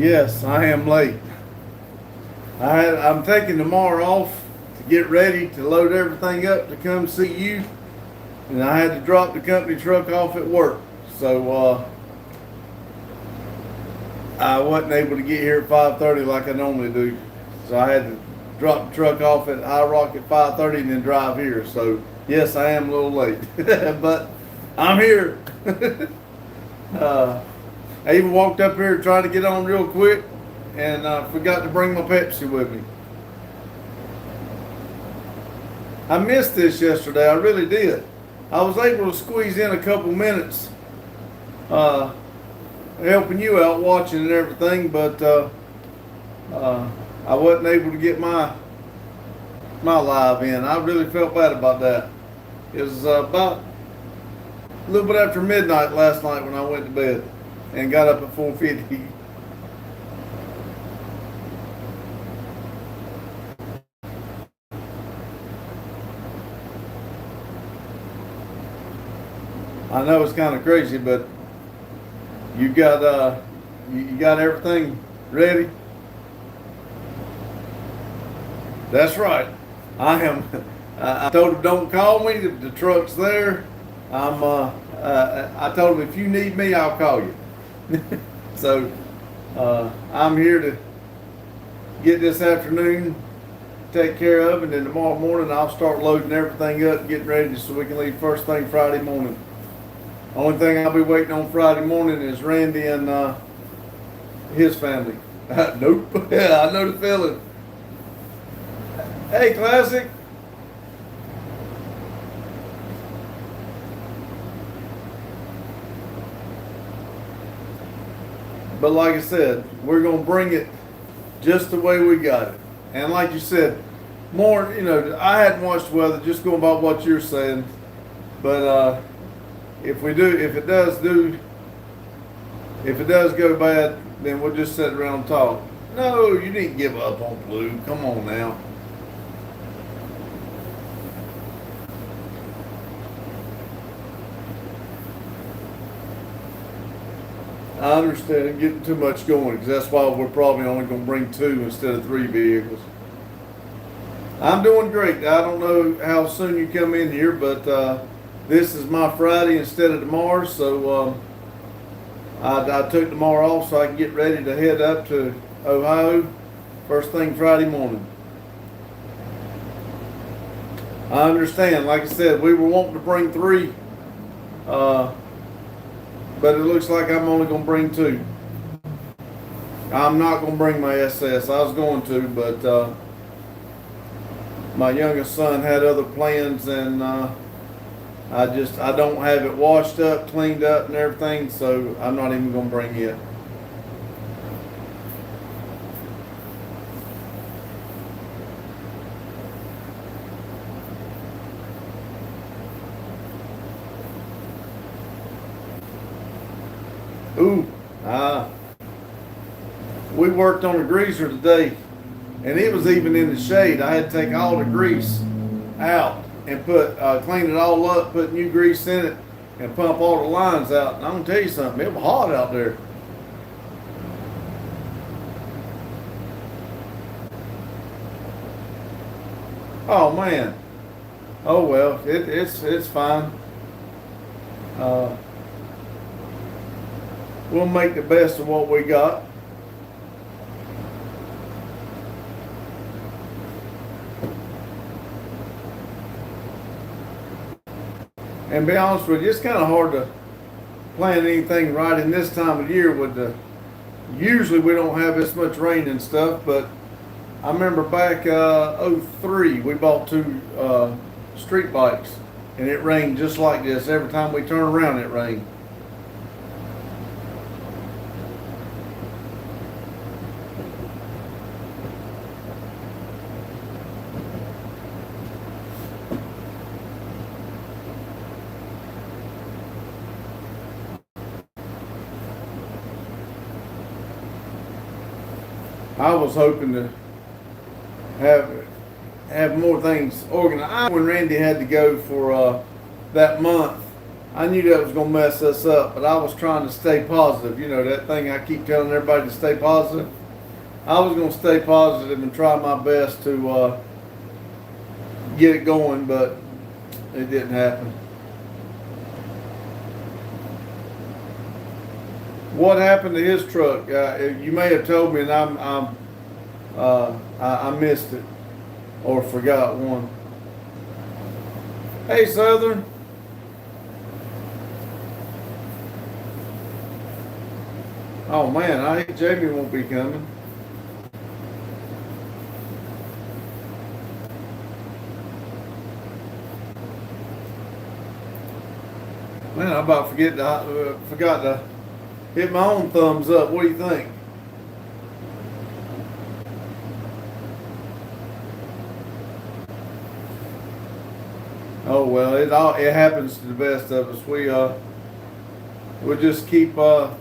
Yes, I am late. I'm taking tomorrow off to get ready to load everything up to come see you, and I had to drop the company truck off at work. So I wasn't able to get here at 5:30 like I normally do. So I had to drop the truck off at High Rock at 5:30 and then drive here. So yes, I am a little late, but I'm here. I even walked up here trying to get on real quick and forgot to bring my Pepsi with me. I missed this yesterday, I really did. I was able to squeeze in a couple minutes helping you out watching and everything, but I wasn't able to get my live in. I really felt bad about that. It was about a little bit after midnight last night when I went to bed and got up at 4:50. I know it's kind of crazy, but you got you got everything ready. That's right. I am. I told him don't call me. The truck's there. I told him if you need me, I'll call you. So I'm here to get this afternoon take care of, and then tomorrow morning I'll start loading everything up, getting ready so we can leave first thing Friday morning. Only thing I'll be waiting on Friday morning is Randy and his family. Nope. Yeah, I know the feeling. Hey, Classic. But like I said, we're going to bring it just the way we got it. And like you said, more, I hadn't watched the weather, just going by what you're saying. But if it does go bad, then we'll just sit around and talk. No, you didn't give up on Blue. Come on now. I understand getting too much going, because that's why we're probably only going to bring 2 instead of 3 vehicles. I'm doing great. I don't know how soon you come in here, but this is my Friday instead of tomorrow, so I took tomorrow off so I can get ready to head up to Ohio first thing Friday morning. I understand. Like I said, we were wanting to bring 3. But it looks like I'm only going to bring 2. I'm not going to bring my SS. I was going to, but my youngest son had other plans, and I don't have it washed up, cleaned up, and everything, so I'm not even going to bring it. Ooh, we worked on a greaser today, and it was even in the shade. I had to take all the grease out and clean it all up, put new grease in it, and pump all the lines out. And I'm gonna tell you something, it was hot out there. Oh man. Oh well, it's fine. Uh, we'll make the best of what we got. And be honest with you, it's kind of hard to plan anything right in this time of year with usually we don't have this much rain and stuff, but I remember back '03 we bought 2 street bikes, and it rained just like this. Every time we turn around it rained. I was hoping to have more things organized. When Randy had to go for that month I knew that was gonna mess us up, but I was trying to stay positive. You know, that thing I keep telling everybody to stay positive. I was gonna stay positive and try my best to get it going, but it didn't happen. What happened to his truck? You may have told me, and I missed it or forgot one. Hey, Southern. Oh man, I hate Jamie won't be coming. Man, I about forgot to hit my own thumbs up. What do you think? Oh well, it happens to the best of us. We'll just keep on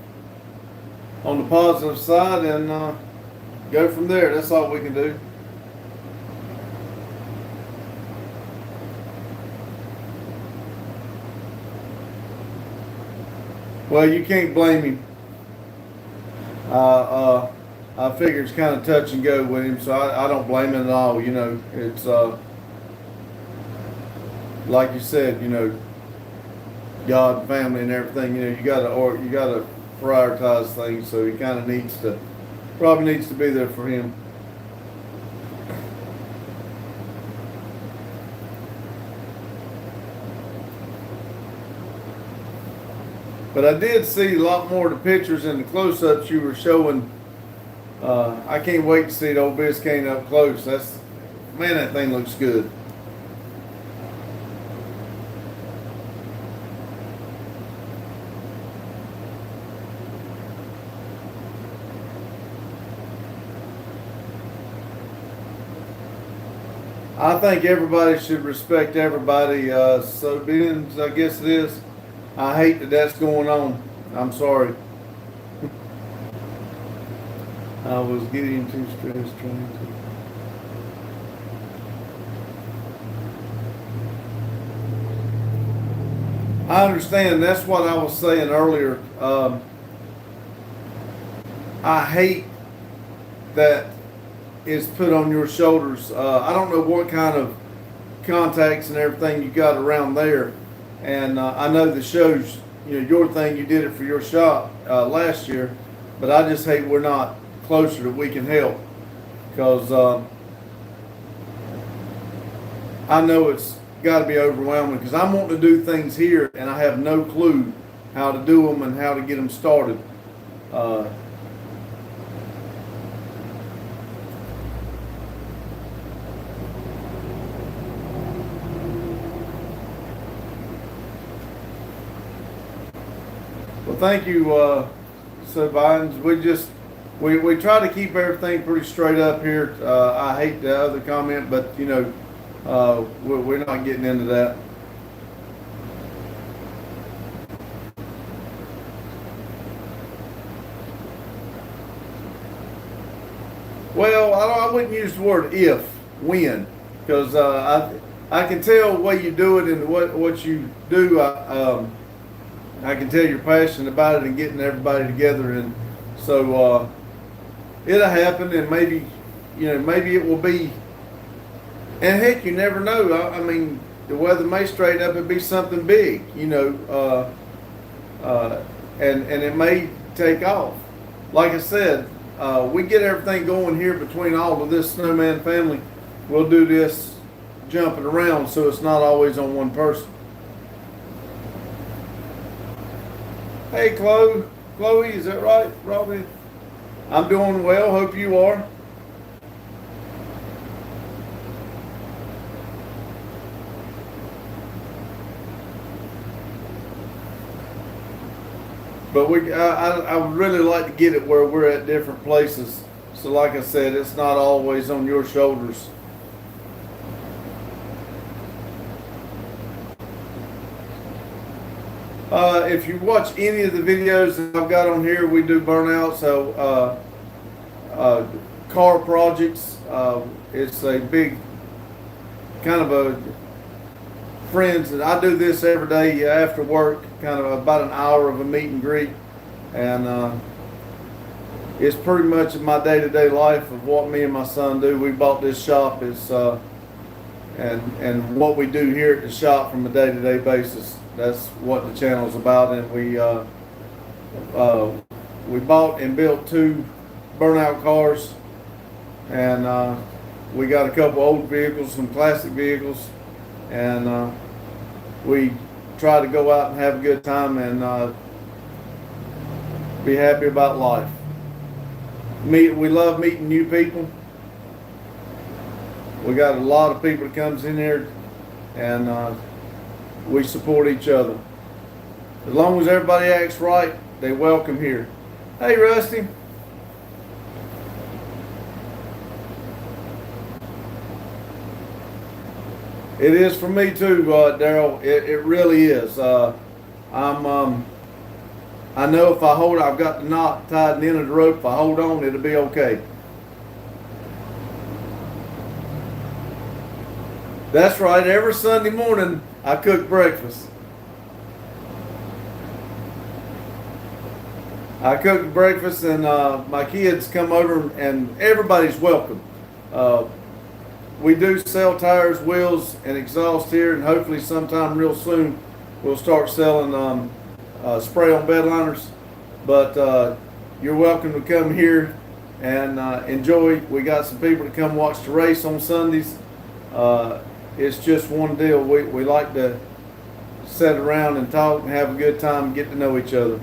the positive side and go from there. That's all we can do. Well, you can't blame him. I figure it's kind of touch and go with him, so I don't blame him at all. You know, it's like you said, you know, God, family, and everything. You know, you gotta prioritize things. So he kind of probably needs to be there for him. But I did see a lot more of the pictures and the close-ups you were showing. I can't wait to see the old Biscayne up close. Man, that thing looks good. I think everybody should respect everybody. So being, I guess it is. I hate that that's going on. I'm sorry. I was getting too stressed trying to. I understand. That's what I was saying earlier. I hate that it's put on your shoulders. I don't know what kind of contacts and everything you got around there. And I know the shows, you know, your thing, you did it for your shop last year, but I just hate we're not closer that we can help, because I know it's got to be overwhelming, because I'm wanting to do things here and I have no clue how to do them and how to get them started. Well, thank you, so Bidens. We try to keep everything pretty straight up here. I hate the other comment, but you know, we're not getting into that. Well, I wouldn't use the word if, when, because I can tell the way you do it and what you do. I can tell you're passionate about it and getting everybody together, and so it'll happen, and maybe, you know, maybe it will be. And heck, you never know. I mean, the weather may straighten up and be something big, you know, and it may take off. Like I said, we get everything going here between all of this Snowman family. We'll do this jumping around, so it's not always on one person. Hey, Chloe, is that right, Robin? I'm doing well. Hope you are. But I would really like to get it where we're at different places. So, like I said, it's not always on your shoulders. If you watch any of the videos that I've got on here, we do burnout. So, car projects. It's a big kind of friends, and I do this every day after work, kind of about an hour of a meet and greet, and it's pretty much my day-to-day life of what me and my son do. We bought this shop and what we do here at the shop from a day-to-day basis. That's what the channel is about, and we bought and built 2 burnout cars, and we got a couple old vehicles, some classic vehicles, and we try to go out and have a good time and be happy about life. We love meeting new people. We got a lot of people that comes in here, and we support each other. As long as everybody acts right, they welcome here. Hey, Rusty. It is for me too, Daryl. It really is. I know if I hold, I've got the knot tied in the end of the rope. If I hold on, it'll be okay. That's right. Every Sunday morning, I cook breakfast. I cook breakfast, and my kids come over, and everybody's welcome. We do sell tires, wheels, and exhaust here, and hopefully sometime real soon we'll start selling spray on bed liners. But you're welcome to come here and enjoy. We got some people to come watch the race on Sundays. It's just one deal. We like to sit around and talk and have a good time and get to know each other.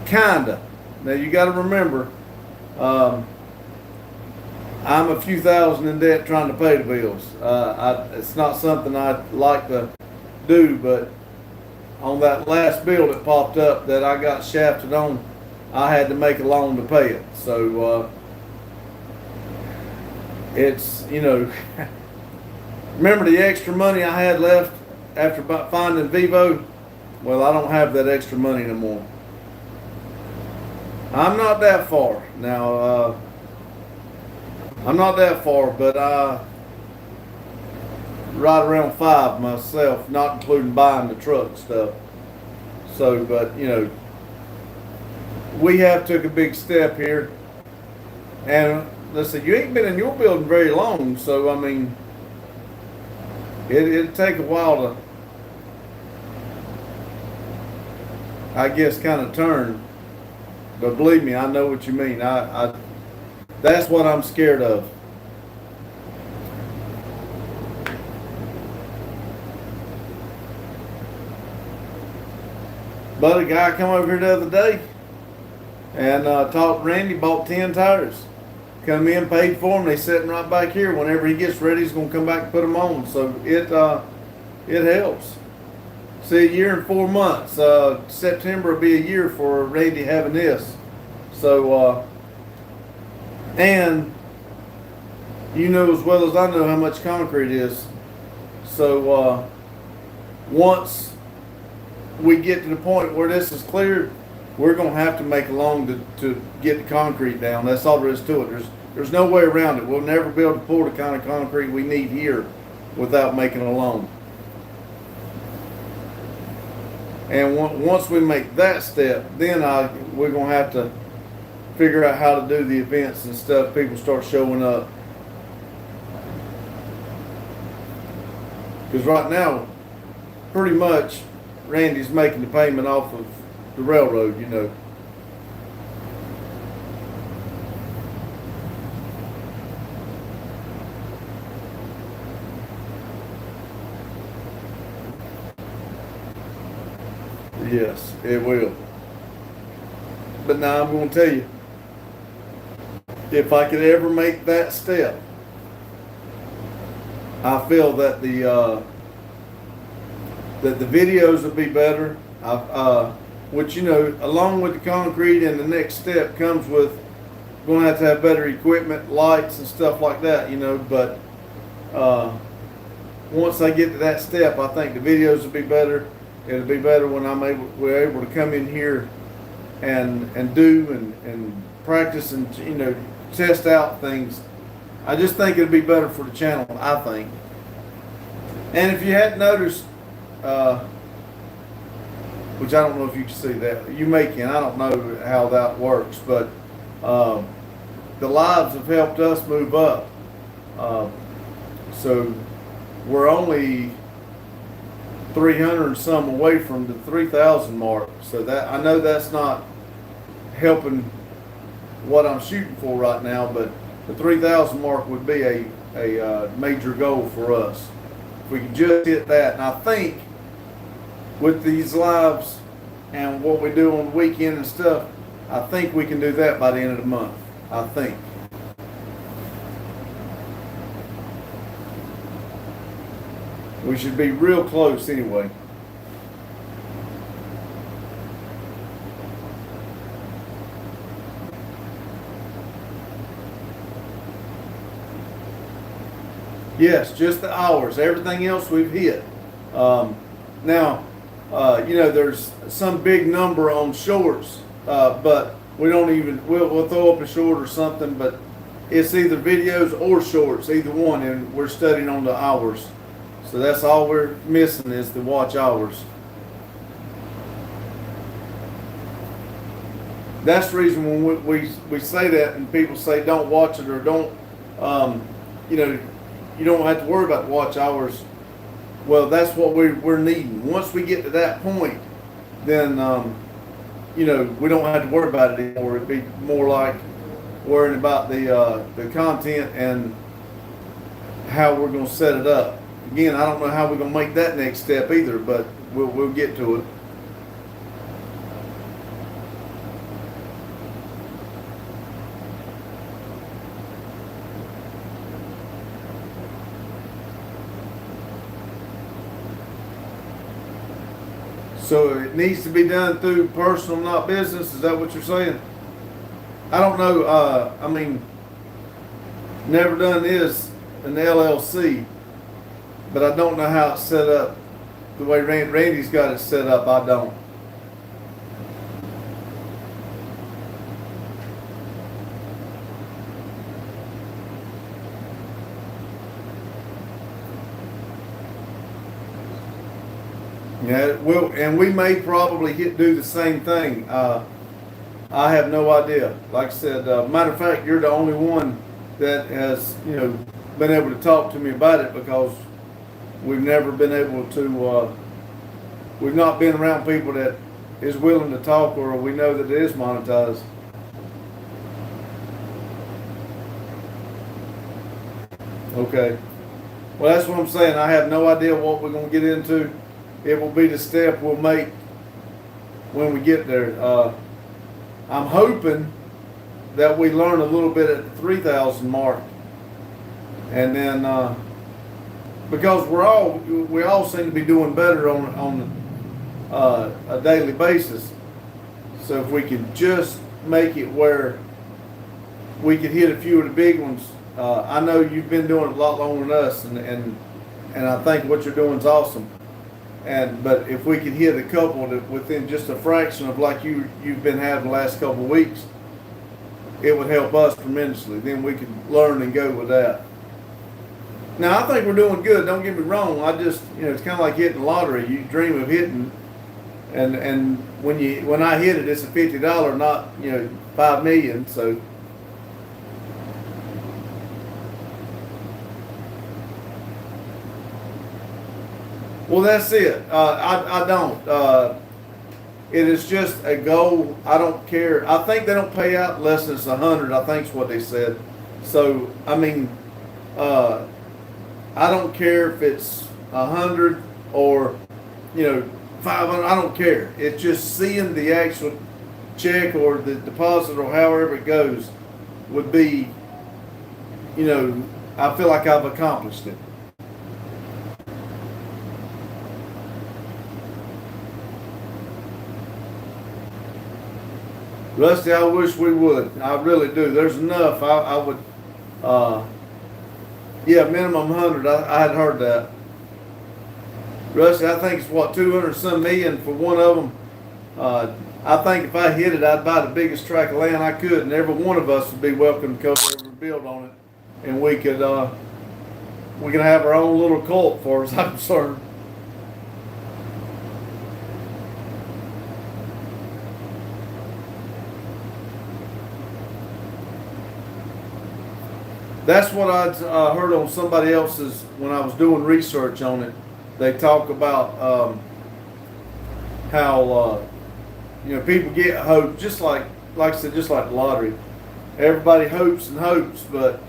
Kinda. Now you got to remember, I'm a few thousand in debt trying to pay the bills. It's not something I like to do, but on that last bill that popped up that I got shafted on, I had to make a loan to pay it. So it's, remember the extra money I had left after finding Vivo? Well, I don't have that extra money no more. I'm not that far now. I'm not that far, but right around 5 myself, not including buying the truck stuff. So, but we have took a big step here, and listen, you ain't been in your building very long, so I mean, it'll take a while to, I guess, kind of turn. But believe me, I know what you mean. That's what I'm scared of. But a guy come over here the other day and talked to Randy, bought 10 tires. Come in, paid for them. They sitting right back here. Whenever he gets ready, he's going to come back and put them on. So it helps. See, a year and 4 months. September will be a year for Randy having this. So, and you know as well as I know how much concrete is. So once we get to the point where this is cleared, we're going to have to make a loan to get the concrete down. That's all there is to it. There's no way around it. We'll never be able to pour the kind of concrete we need here without making a loan. And once we make that step, then we're going to have to figure out how to do the events and stuff. People start showing up. Because right now, pretty much, Randy's making the payment off of the railroad, Yes, it will. But now I'm going to tell you, if I could ever make that step, I feel that the videos would be better. Which along with the concrete and the next step comes with going to have better equipment, lights and stuff like that. But once I get to that step, I think the videos will be better. It'll be better when we're able to come in here and do and practice and test out things. I just think it'd be better for the channel, I think. And if you hadn't noticed, which I don't know if you can see that, you may can, I don't know how that works, but the lives have helped us move up. So we're only 300 and some away from the 3,000 mark. So that, I know that's not helping what I'm shooting for right now, but the 3,000 mark would be a major goal for us. If we can just hit that, and I think with these lives and what we do on the weekend and stuff, I think we can do that by the end of the month. I think. We should be real close anyway. Yes, just the hours. Everything else we've hit. Now, you know, there's some big number on shorts, but we don't even, we'll throw up a short or something, but it's either videos or shorts, either one, and we're studying on the hours. So that's all we're missing is the watch hours. That's the reason when we say that and people say don't watch it or don't, you know, you don't have to worry about the watch hours. Well, that's what we're needing. Once we get to that point, then, you know, we don't have to worry about it anymore. It'd be more like worrying about the content and how we're going to set it up. Again, I don't know how we're going to make that next step either, but we'll get to it. So it needs to be done through personal, not business. Is that what you're saying? I don't know. I mean, never done this in the LLC, but I don't know how it's set up. The way Randy's got it set up, I don't. Yeah, well, and we may probably do the same thing. I have no idea. Like I said, matter of fact, you're the only one that has, you know, been able to talk to me about it because we've never been able to. We've not been around people that is willing to talk, or we know that it is monetized. Okay. Well, that's what I'm saying. I have no idea what we're going to get into. It will be the step we'll make when we get there. I'm hoping that we learn a little bit at the 3,000 mark, and then because we all seem to be doing better on a daily basis. So if we could just make it where we could hit a few of the big ones. I know you've been doing it a lot longer than us, and I think what you're doing is awesome. But if we could hit a couple that within just a fraction of like you've been having the last couple of weeks, it would help us tremendously. Then we could learn and go with that. Now I think we're doing good. Don't get me wrong. I just, you know, it's kind of like hitting the lottery. You dream of hitting, and when I hit it, it's a $50, not, you know, 5 million. So. Well, that's it. I don't. It is just a goal. I don't care. I think they don't pay out less than 100. I think is what they said. So I mean, I don't care if it's 100 or, you know, 500. I don't care. It's just seeing the actual check or the deposit or however it goes would be, you know, I feel like I've accomplished it. Rusty, I wish we would. I really do. There's enough. I would, yeah, minimum 100. I had heard that. Rusty, I think it's what, 200 some million for one of them. I think if I hit it, I'd buy the biggest tract of land I could, and every one of us would be welcome to come over and build on it, and we could have our own little cult, as far as I'm concerned. That's what I'd heard on somebody else's when I was doing research on it. They talk about how people get hope, just like I said, just like the lottery. Everybody hopes and hopes, but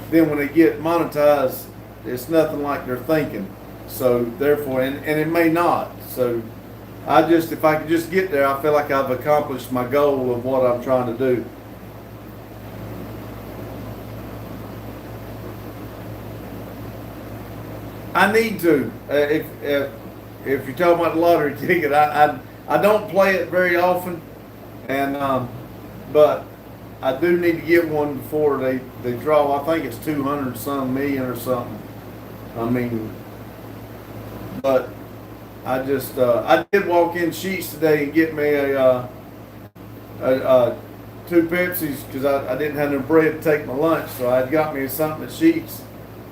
then when they get monetized, it's nothing like they're thinking. So therefore, and it may not. So if I could just get there, I feel like I've accomplished my goal of what I'm trying to do. I need to. If you're talking about the lottery ticket, I don't play it very often, and but I do need to get one before they draw. I think it's 200 some million or something. I mean, but I did walk in Sheetz today and get me a 2 Pepsis because I didn't have no bread to take my lunch, so I got me something at Sheetz,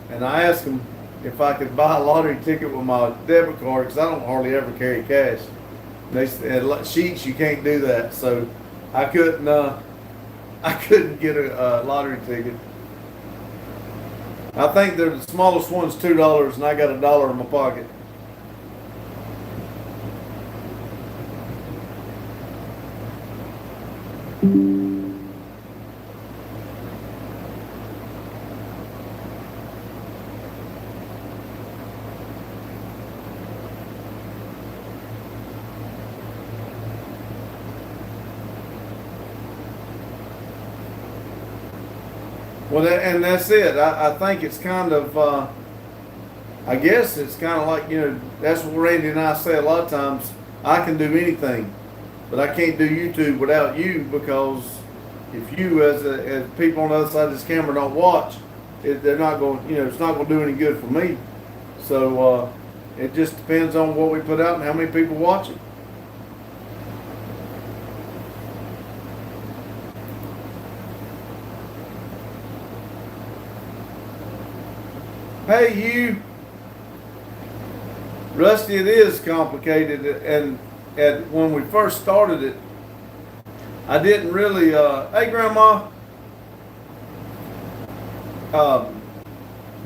and I asked them if I could buy a lottery ticket with my debit card because I don't hardly ever carry cash. They said Sheetz, you can't do that, so I couldn't get a lottery ticket. I think the smallest one's $2, and I got $1 in my pocket. Well, and that's it. I think it's kind of, I guess it's kind of like, that's what Randy and I say a lot of times. I can do anything, but I can't do YouTube without you, because if you, as people on the other side of this camera, don't watch, they're not going, it's not going to do any good for me. So it just depends on what we put out and how many people watch it. Hey, you. Rusty, it is complicated, and when we first started it, I didn't really, hey Grandma,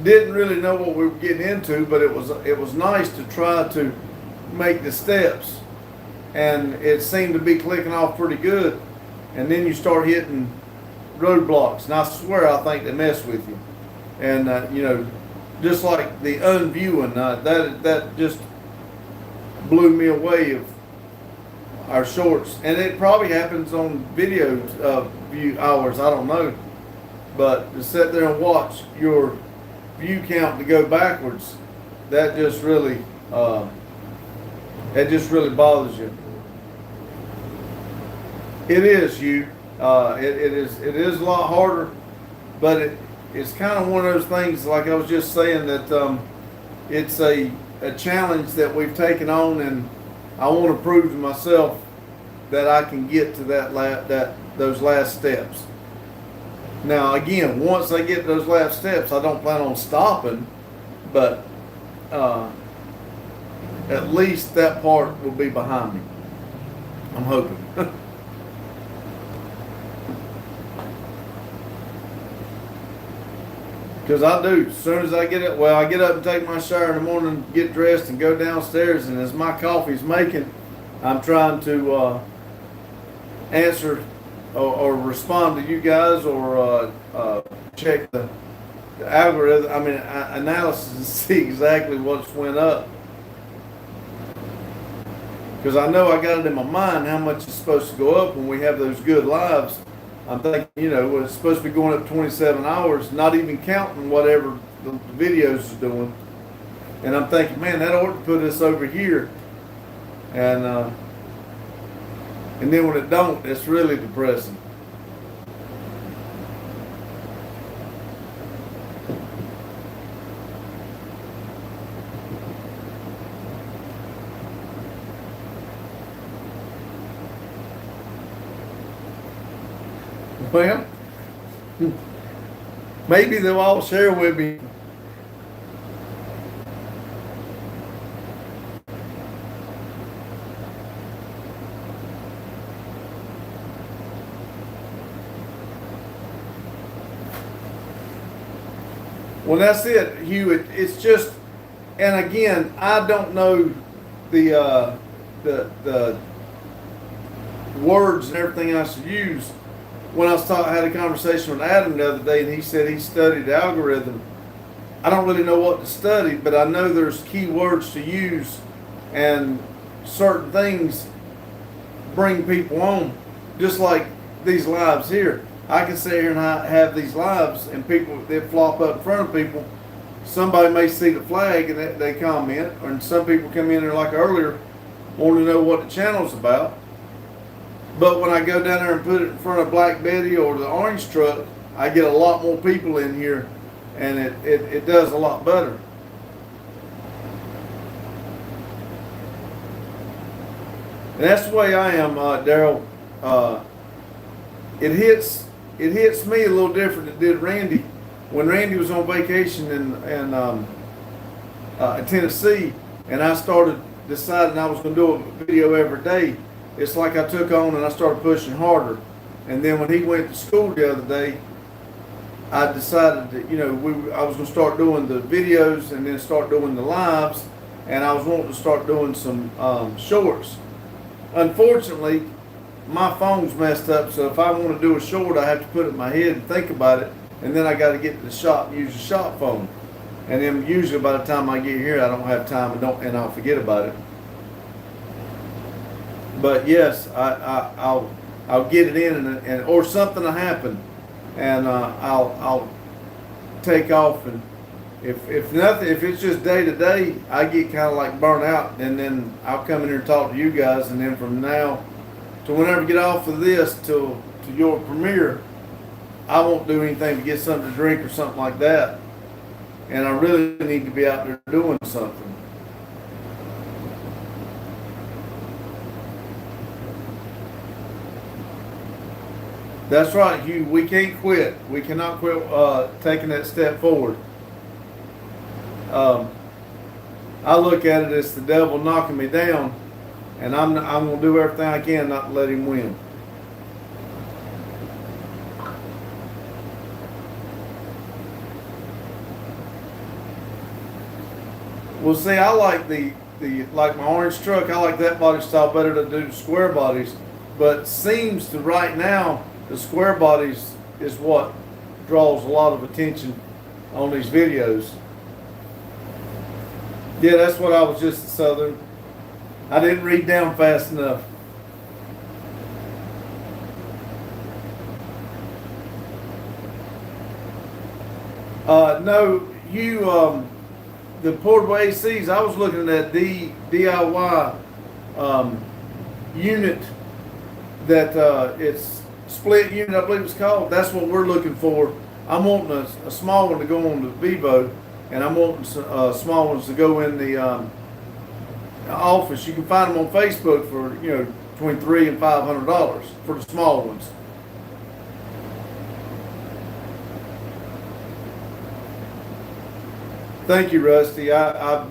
didn't really know what we were getting into, but it was nice to try to make the steps, and it seemed to be clicking off pretty good, and then you start hitting roadblocks, and I swear I think they mess with you, and just like the unviewing, that just blew me away of our shorts, and it probably happens on videos view hours. I don't know, but to sit there and watch your view count to go backwards, that just really bothers you. It is you. It is a lot harder, but it's kind of one of those things, like I was just saying, that it's a challenge that we've taken on, and I want to prove to myself that I can get to those last steps. Now, again, once I get those last steps, I don't plan on stopping, but at least that part will be behind me. I'm hoping. Because I do. As soon as I get up, I get up and take my shower in the morning, get dressed, and go downstairs. And as my coffee's making, I'm trying to answer or respond to you guys, or check the algorithm. Analysis, and see exactly what's went up. Because I know I got it in my mind how much it's supposed to go up when we have those good lives. I'm thinking, it's supposed to be going up 27 hours, not even counting whatever the videos is doing. And I'm thinking, man, that ought to put us over here. And then when it don't, it's really depressing. Well, maybe they'll all share with me. Well, that's it, Hugh. It's just, and again, I don't know the words and everything I should use. When I had a conversation with Adam the other day, and he said he studied algorithm. I don't really know what to study, but I know there's key words to use, and certain things bring people on. Just like these lives here, I can sit here and have these lives, and people they flop up in front of people. Somebody may see the flag and they comment, and some people come in there like earlier, want to know what the channel's about. But when I go down there and put it in front of Black Betty or the orange truck, I get a lot more people in here, and it does a lot better. And that's the way I am, Daryl. It hits me a little different than it did Randy. When Randy was on vacation in Tennessee, and I started deciding I was going to do a video every day, it's like I took on and I started pushing harder. And then when he went to school the other day, I decided that I was going to start doing the videos and then start doing the lives, and I was wanting to start doing some shorts. Unfortunately, my phone's messed up, so if I want to do a short, I have to put it in my head and think about it, and then I got to get to the shop and use the shop phone. And then usually by the time I get here, I don't have time and I'll forget about it. But yes, I'll get it in and or something will happen, and I'll take off. And if nothing, if it's just day to day, I get kind of like burnt out, and then I'll come in here and talk to you guys, and then from now to whenever I get off of this to your premiere, I won't do anything to get something to drink or something like that. And I really need to be out there doing something. That's right, Hugh. We can't quit. We cannot quit taking that step forward. I look at it as the devil knocking me down, and I'm going to do everything I can not to let him win. Well, see, I like like my orange truck. I like that body style better than do the square bodies. But seems to right now the square bodies is what draws a lot of attention on these videos. Yeah, that's what I was just Southern. I didn't read down fast enough. No, you. The portable ACs, I was looking at DIY unit that it's split unit, I believe it's called. That's what we're looking for. I'm wanting a small one to go on the Vivo, and I'm wanting small ones to go in the office. You can find them on Facebook for between $300 and $500 for the small ones. Thank you, Rusty. I've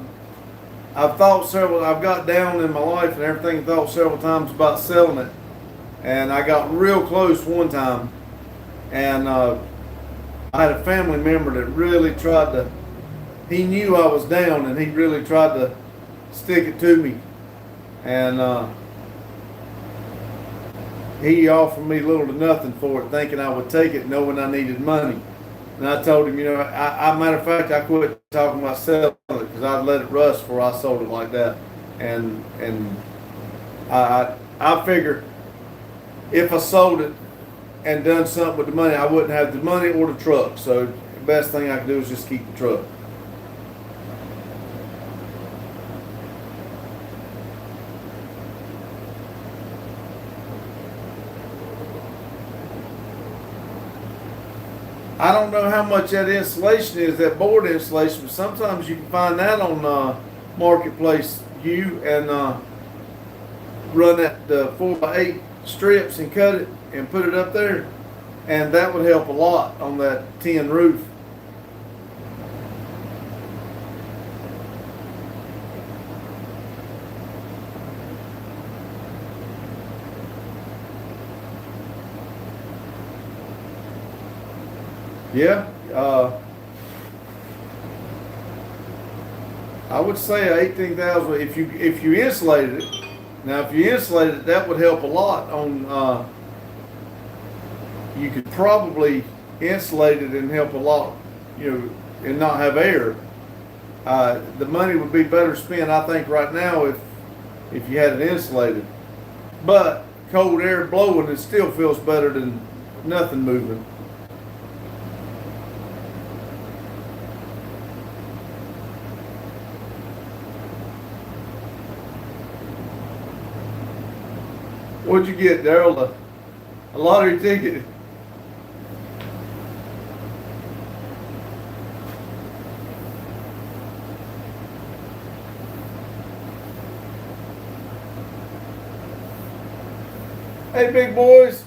thought several. I've got down in my life and everything. Thought several times about selling it, and I got real close one time. And I had a family member that really tried to. He knew I was down, and he really tried to stick it to me. And he offered me little to nothing for it, thinking I would take it, knowing I needed money. And I told him, I matter of fact, I quit talking about selling it because I'd let it rust before I sold it like that. And I figured if I sold it and done something with the money, I wouldn't have the money or the truck. So the best thing I could do is just keep the truck. I don't know how much that insulation is, that board insulation, but sometimes you can find that on Marketplace, and run that 4x8 strips and cut it and put it up there. and that would help a lot on that tin roof. Yeah, I would say 18,000 if you insulated it. Now, if you insulated it, that would help a lot on. You could probably insulate it and help a lot, and not have air. The money would be better spent, I think, right now if you had it insulated. But cold air blowing, it still feels better than nothing moving. What'd you get, Daryl? A lottery ticket. Hey, big boys.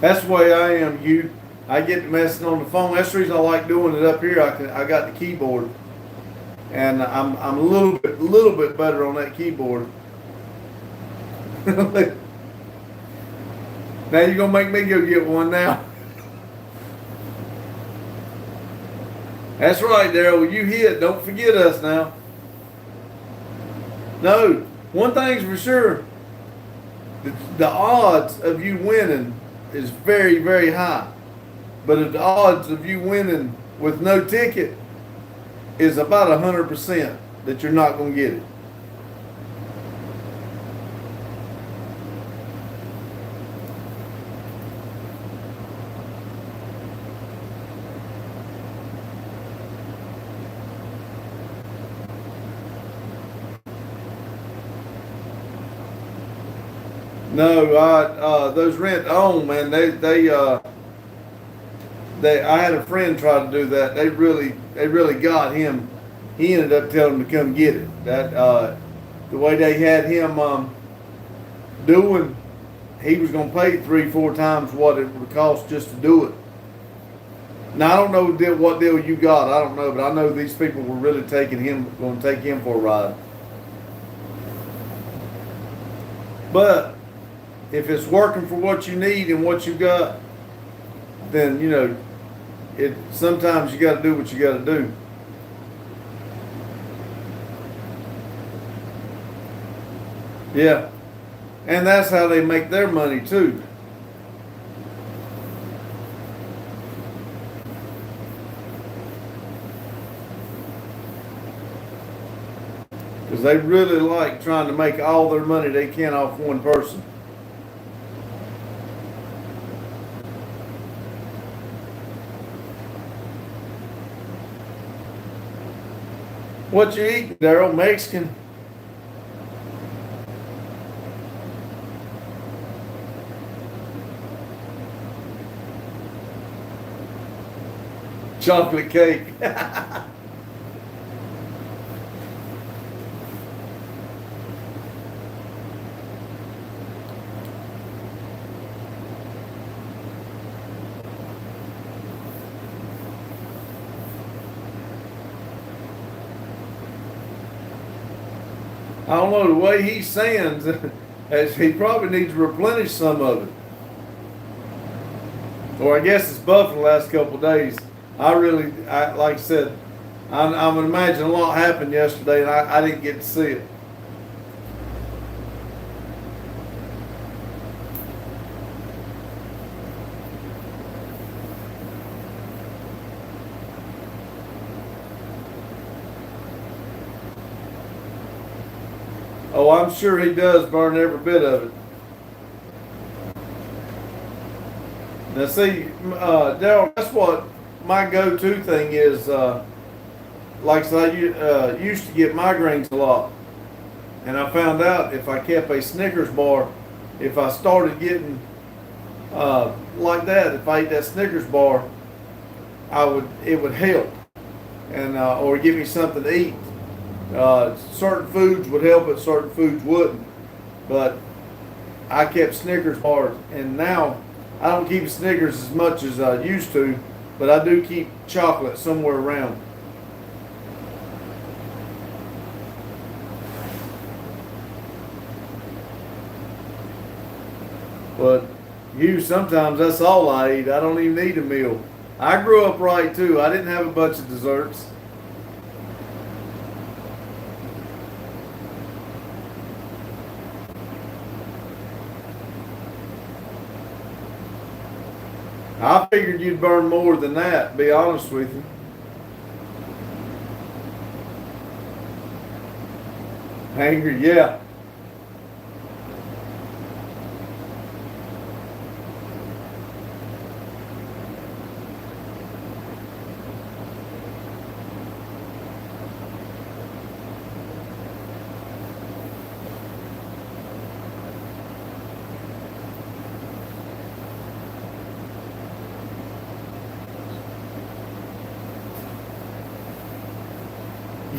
That's the way I am, I get to messing on the phone. That's the reason I like doing it up here. I got the keyboard, and I'm a little bit better on that keyboard. Now you're gonna make me go get one now. That's right, Daryl. When you hit, don't forget us now. No, one thing's for sure. The odds of you winning is very, very high. But if the odds of you winning with no ticket is about 100% that you're not going to get it. No, those rent to own, man, I had a friend try to do that. They really got him. He ended up telling him to come get it. The way they had him doing, he was going to pay 3-4 times what it would cost just to do it. Now I don't know what deal you got. I don't know, but I know these people were really going to take him for a ride. But if it's working for what you need and what you got, then sometimes you got to do what you got to do. Yeah, and that's how they make their money too. Because they really like trying to make all their money they can off one person. What you eating, Daryl? Mexican? Chocolate cake. I don't know, the way he sings, he probably needs to replenish some of it. Or I guess it's buffing the last couple of days. Like I said, I'm imagining a lot happened yesterday, and I didn't get to see it. Oh, I'm sure he does burn every bit of it. Now see, Daryl, that's what my go-to thing is. Like I said, I used to get migraines a lot. And I found out if I kept a Snickers bar, if I started getting like that, if I ate that Snickers bar, it would help. And or give me something to eat. Certain foods would help it, certain foods wouldn't. But I kept Snickers bars, and now I don't keep Snickers as much as I used to, but I do keep chocolate somewhere around. But sometimes that's all I eat. I don't even need a meal. I grew up right too. I didn't have a bunch of desserts. I figured you'd burn more than that, to be honest with you. Angry, yeah.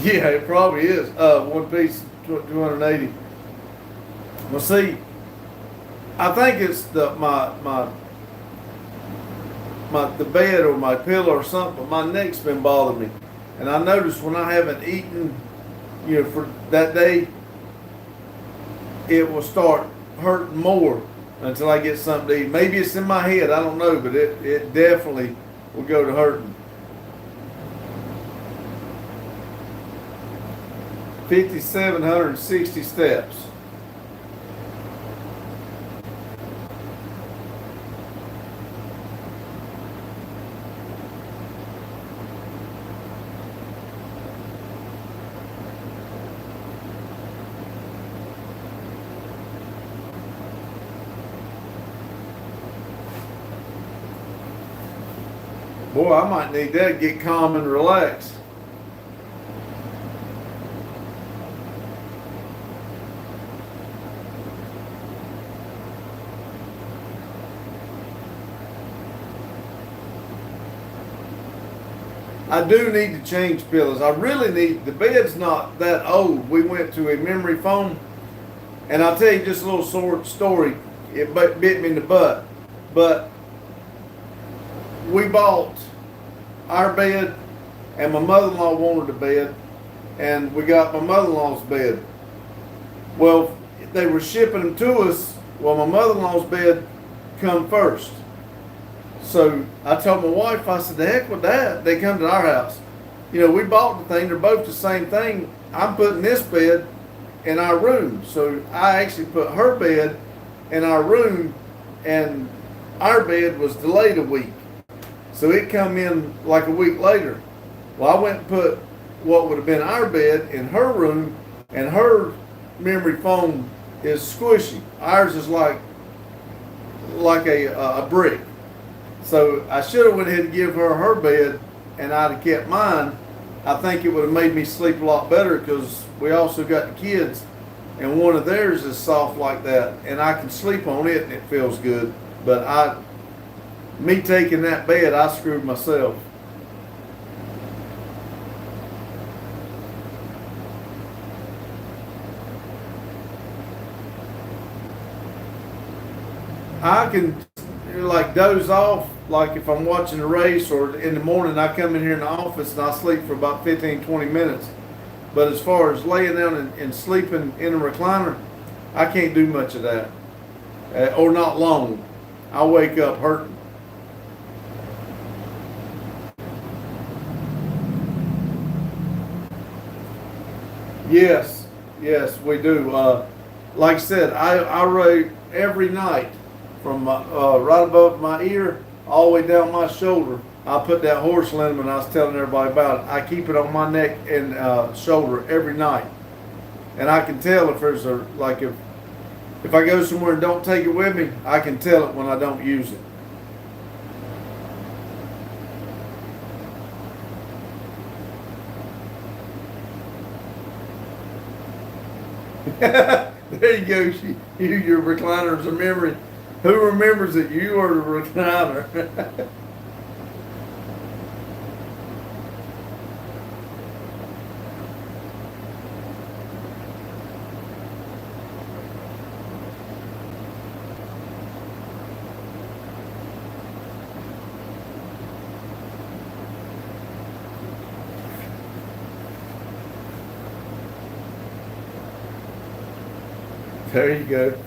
Yeah, it probably is. One piece, 280. Well, see, I think it's the bed or my pillow or something, but my neck's been bothering me. And I noticed when I haven't eaten, for that day, it will start hurting more until I get something to eat. Maybe it's in my head, I don't know, but it definitely will go to hurting. 5,760 steps. Boy, I might need that to get calm and relaxed. I do need to change pillows. I really need, the bed's not that old. We went to a memory foam, and I'll tell you just a little short story. It bit me in the butt. But we bought our bed, and my mother-in-law wanted a bed, and we got my mother-in-law's bed. Well, they were shipping them to us. Well, my mother-in-law's bed come first. So I told my wife, I said, the heck with that. They come to our house. We bought the thing. They're both the same thing. I'm putting this bed in our room. So I actually put her bed in our room, and our bed was delayed a week. So it come in like a week later. Well, I went and put what would have been our bed in her room, and her memory foam is squishy. Ours is like a brick. So I should have went ahead and give her her bed, and I'd have kept mine. I think it would have made me sleep a lot better, because we also got the kids, and one of theirs is soft like that, and I can sleep on it and it feels good. But me taking that bed, I screwed myself. I can like doze off, like if I'm watching a race, or in the morning I come in here in the office and I sleep for about 15-20 minutes. But as far as laying down and sleeping in a recliner, I can't do much of that, or not long. I wake up hurting. Yes, we do. Like I said, I rode every night from right above my ear all the way down my shoulder. I put that horse liniment I was telling everybody about. I keep it on my neck and shoulder every night, and I can tell if there's if I go somewhere and don't take it with me, I can tell it when I don't use it. There you go. Your recliner's a memory. Who remembers that you are the recliner? There you go.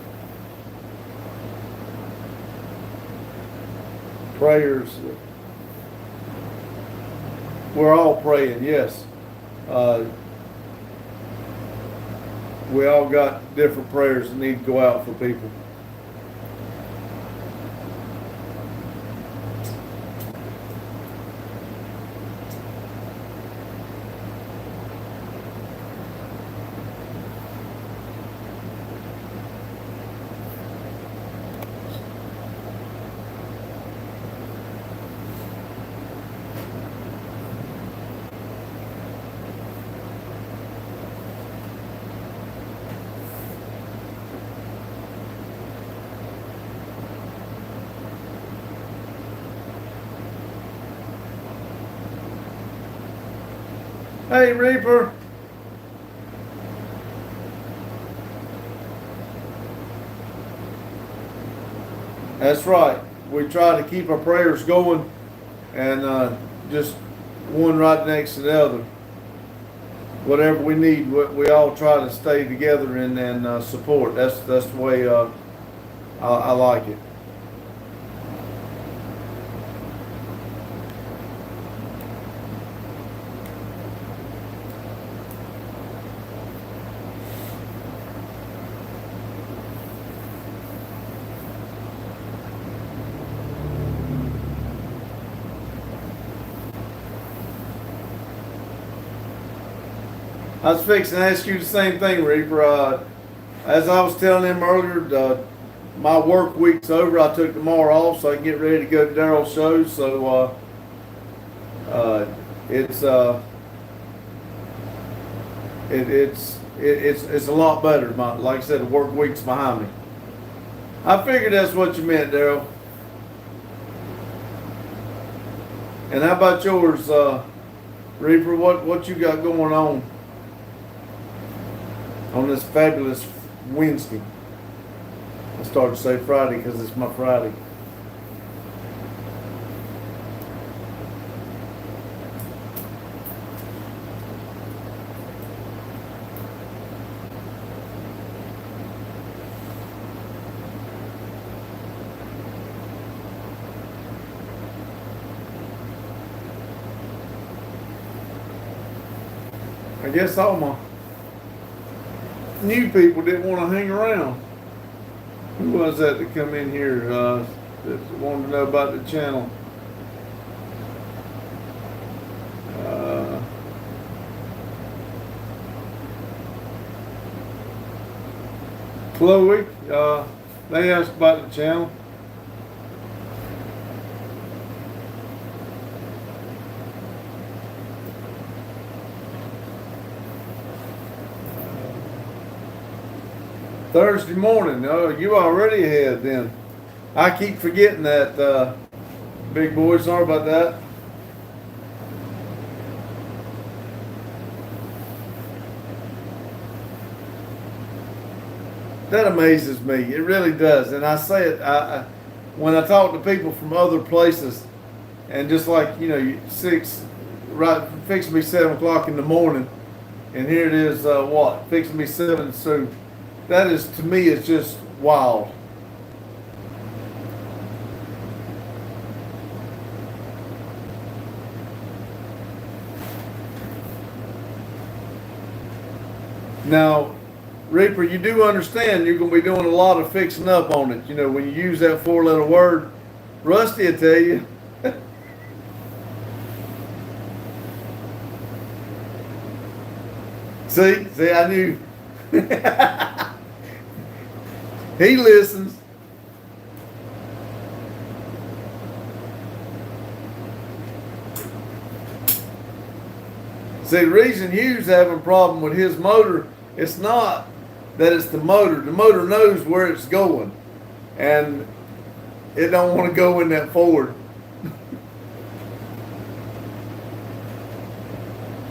Prayers. We're all praying, yes. We all got different prayers that need to go out for people. Hey, Reaper. That's right. We try to keep our prayers going and just one right next to the other. Whatever we need, we all try to stay together and support. That's the way I like it. I was fixing to ask you the same thing, Reaper. As I was telling him earlier, my work week's over. I took tomorrow off so I can get ready to go to Daryl's show. So it's a lot better. Like I said, the work week's behind me. I figured that's what you meant, Daryl. And how about yours, Reaper? What you got going on this fabulous Wednesday? I started to say Friday because it's my Friday. I guess all my new people didn't want to hang around. Who was that come in here that wanted to know about the channel? Chloe, they asked about the channel. Thursday morning. Oh, you already ahead then. I keep forgetting that, big boy. Sorry about that. That amazes me. It really does. And I say it when I talk to people from other places, and just like, fixing to be 7 o'clock in the morning, and here it is, fixing to be 7. So that is, to me, it's just wild. Now, Reaper, you do understand you're going to be doing a lot of fixing up on it. When you use that 4-letter word, Rusty will tell you. See, I knew. He listens. See, the reason Hugh's having a problem with his motor, it's not that it's the motor. The motor knows where it's going, and it don't want to go in that Ford.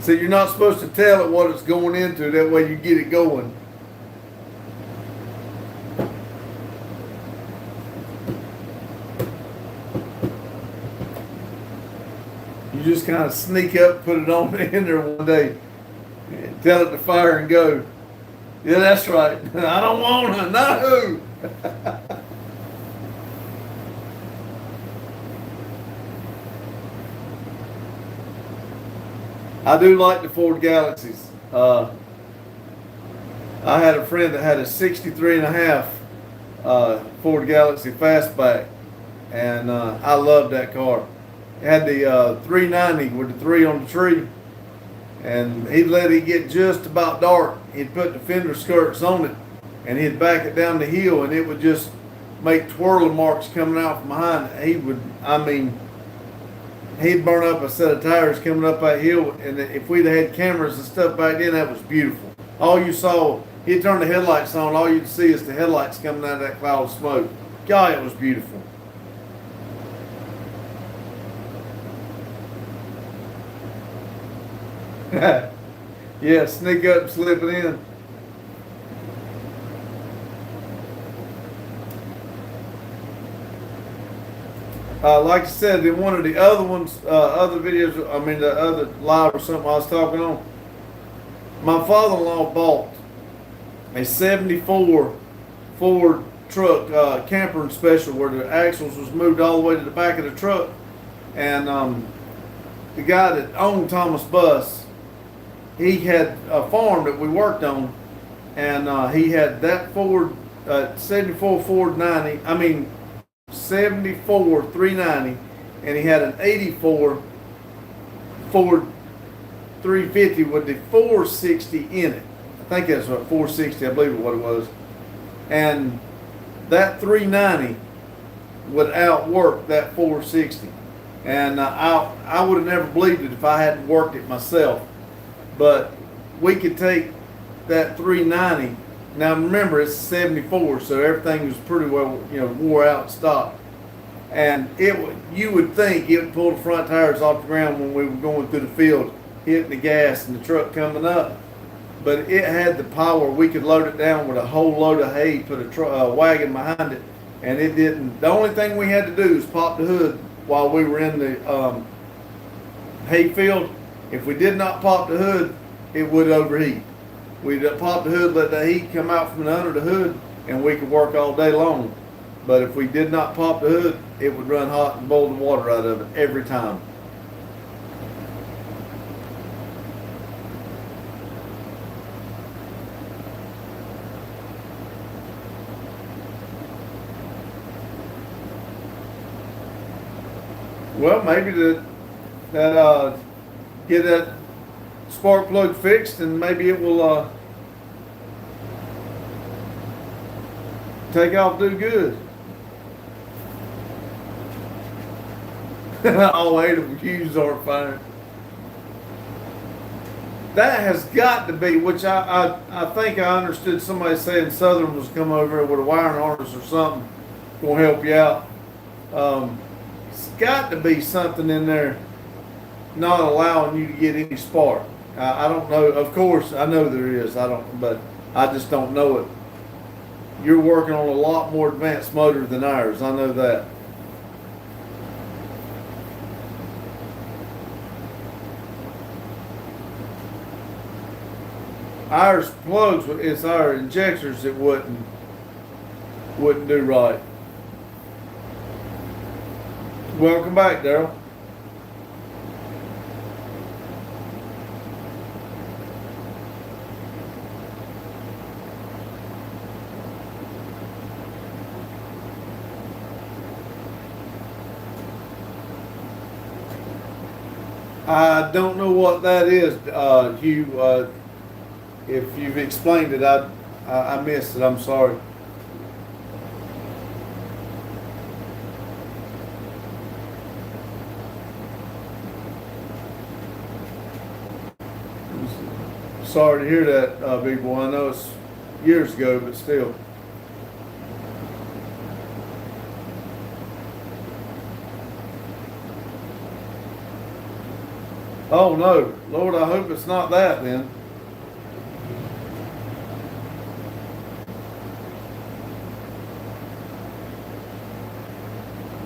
So you're not supposed to tell it what it's going into. That way you get it going. You just kind of sneak up, put it on in there one day, and tell it to fire and go. Yeah, that's right. I don't want to. No. I do like the Ford Galaxies. I had a friend that had a 63 and a half Ford Galaxy Fastback, and I loved that car. It had the 390 with the three on the tree, and he'd let it get just about dark. He'd put the fender skirts on it, and he'd back it down the hill, and it would just make twirling marks coming out from behind. He'd burn up a set of tires coming up that hill, and if we'd had cameras and stuff back then, that was beautiful. All you saw, he'd turn the headlights on, all you'd see is the headlights coming out of that cloud of smoke. God, it was beautiful. Yeah, sneak up and slip it in. Like I said, in one of the other ones, other videos, the other live or something I was talking on, my father-in-law bought a 74 Ford truck, camper and special, where the axles was moved all the way to the back of the truck. And the guy that owned Thomas Bus, he had a farm that we worked on, and he had that Ford, 74 Ford 74 390, and he had an 84 Ford 350 with the 460 in it. I think that's what 460, I believe, what it was. And that 390 would outwork that 460. And I would have never believed it if I hadn't worked it myself. But we could take that 390. Now remember, it's 74, so everything was pretty well, wore out stock. And you would think it would pull the front tires off the ground when we were going through the field, hitting the gas and the truck coming up. But it had the power. We could load it down with a whole load of hay, put a wagon behind it, and it didn't. The only thing we had to do is pop the hood while we were in the hay field. If we did not pop the hood, it would overheat. We'd pop the hood, let the heat come out from under the hood, and we could work all day long. But if we did not pop the hood, it would run hot and boil the water out of it every time. Well, maybe get that spark plug fixed, and maybe it will take off, do good. All 8 of the fuse aren't firing. That has got to be, which I think I understood somebody saying Southern was come over with a wiring harness or something, gonna help you out. It's got to be something in there not allowing you to get any spark. I don't know. Of course, I know there is. But I just don't know it. You're working on a lot more advanced motor than ours. I know that. Ours plugs, it's our injectors that wouldn't do right. Welcome back, Daryl. I don't know what that is, Hugh. If you've explained it, I missed it. I'm sorry. Sorry to hear that, big boy. I know it's years ago, but still. Oh no, Lord, I hope it's not that then.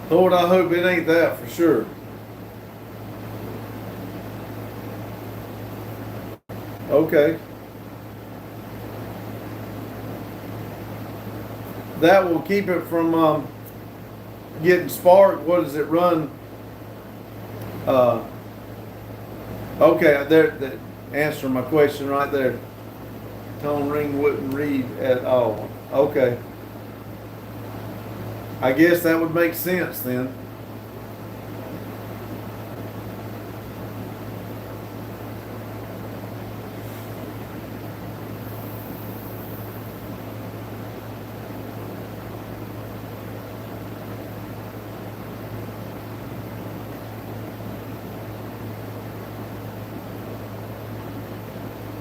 Lord, I hope it ain't that for sure. Okay. that will keep it from getting sparked. What does it run? Okay, there, that answer my question right there. Tone ring wouldn't read at all. Okay. I guess that would make sense then.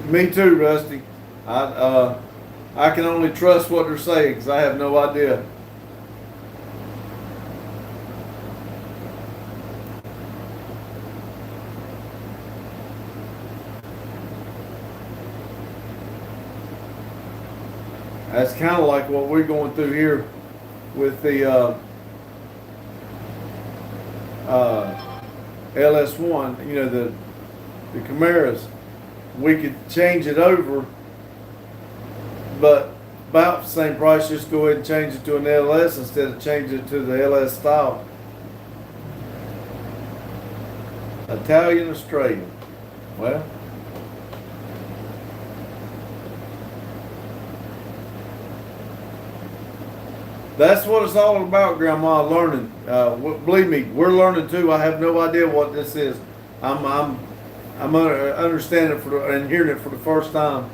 Me too, Rusty. I can only trust what they're saying because I have no idea. That's kind of like what we're going through here with the LS1. You know, the Camaras. We could change it over, but about the same price. Just go ahead and change it to an LS instead of changing it to the LS style. Italian Australian. Well, that's what it's all about, Grandma. Learning. Believe me, we're learning too. I have no idea what this is. I'm understanding it and hearing it for the first time.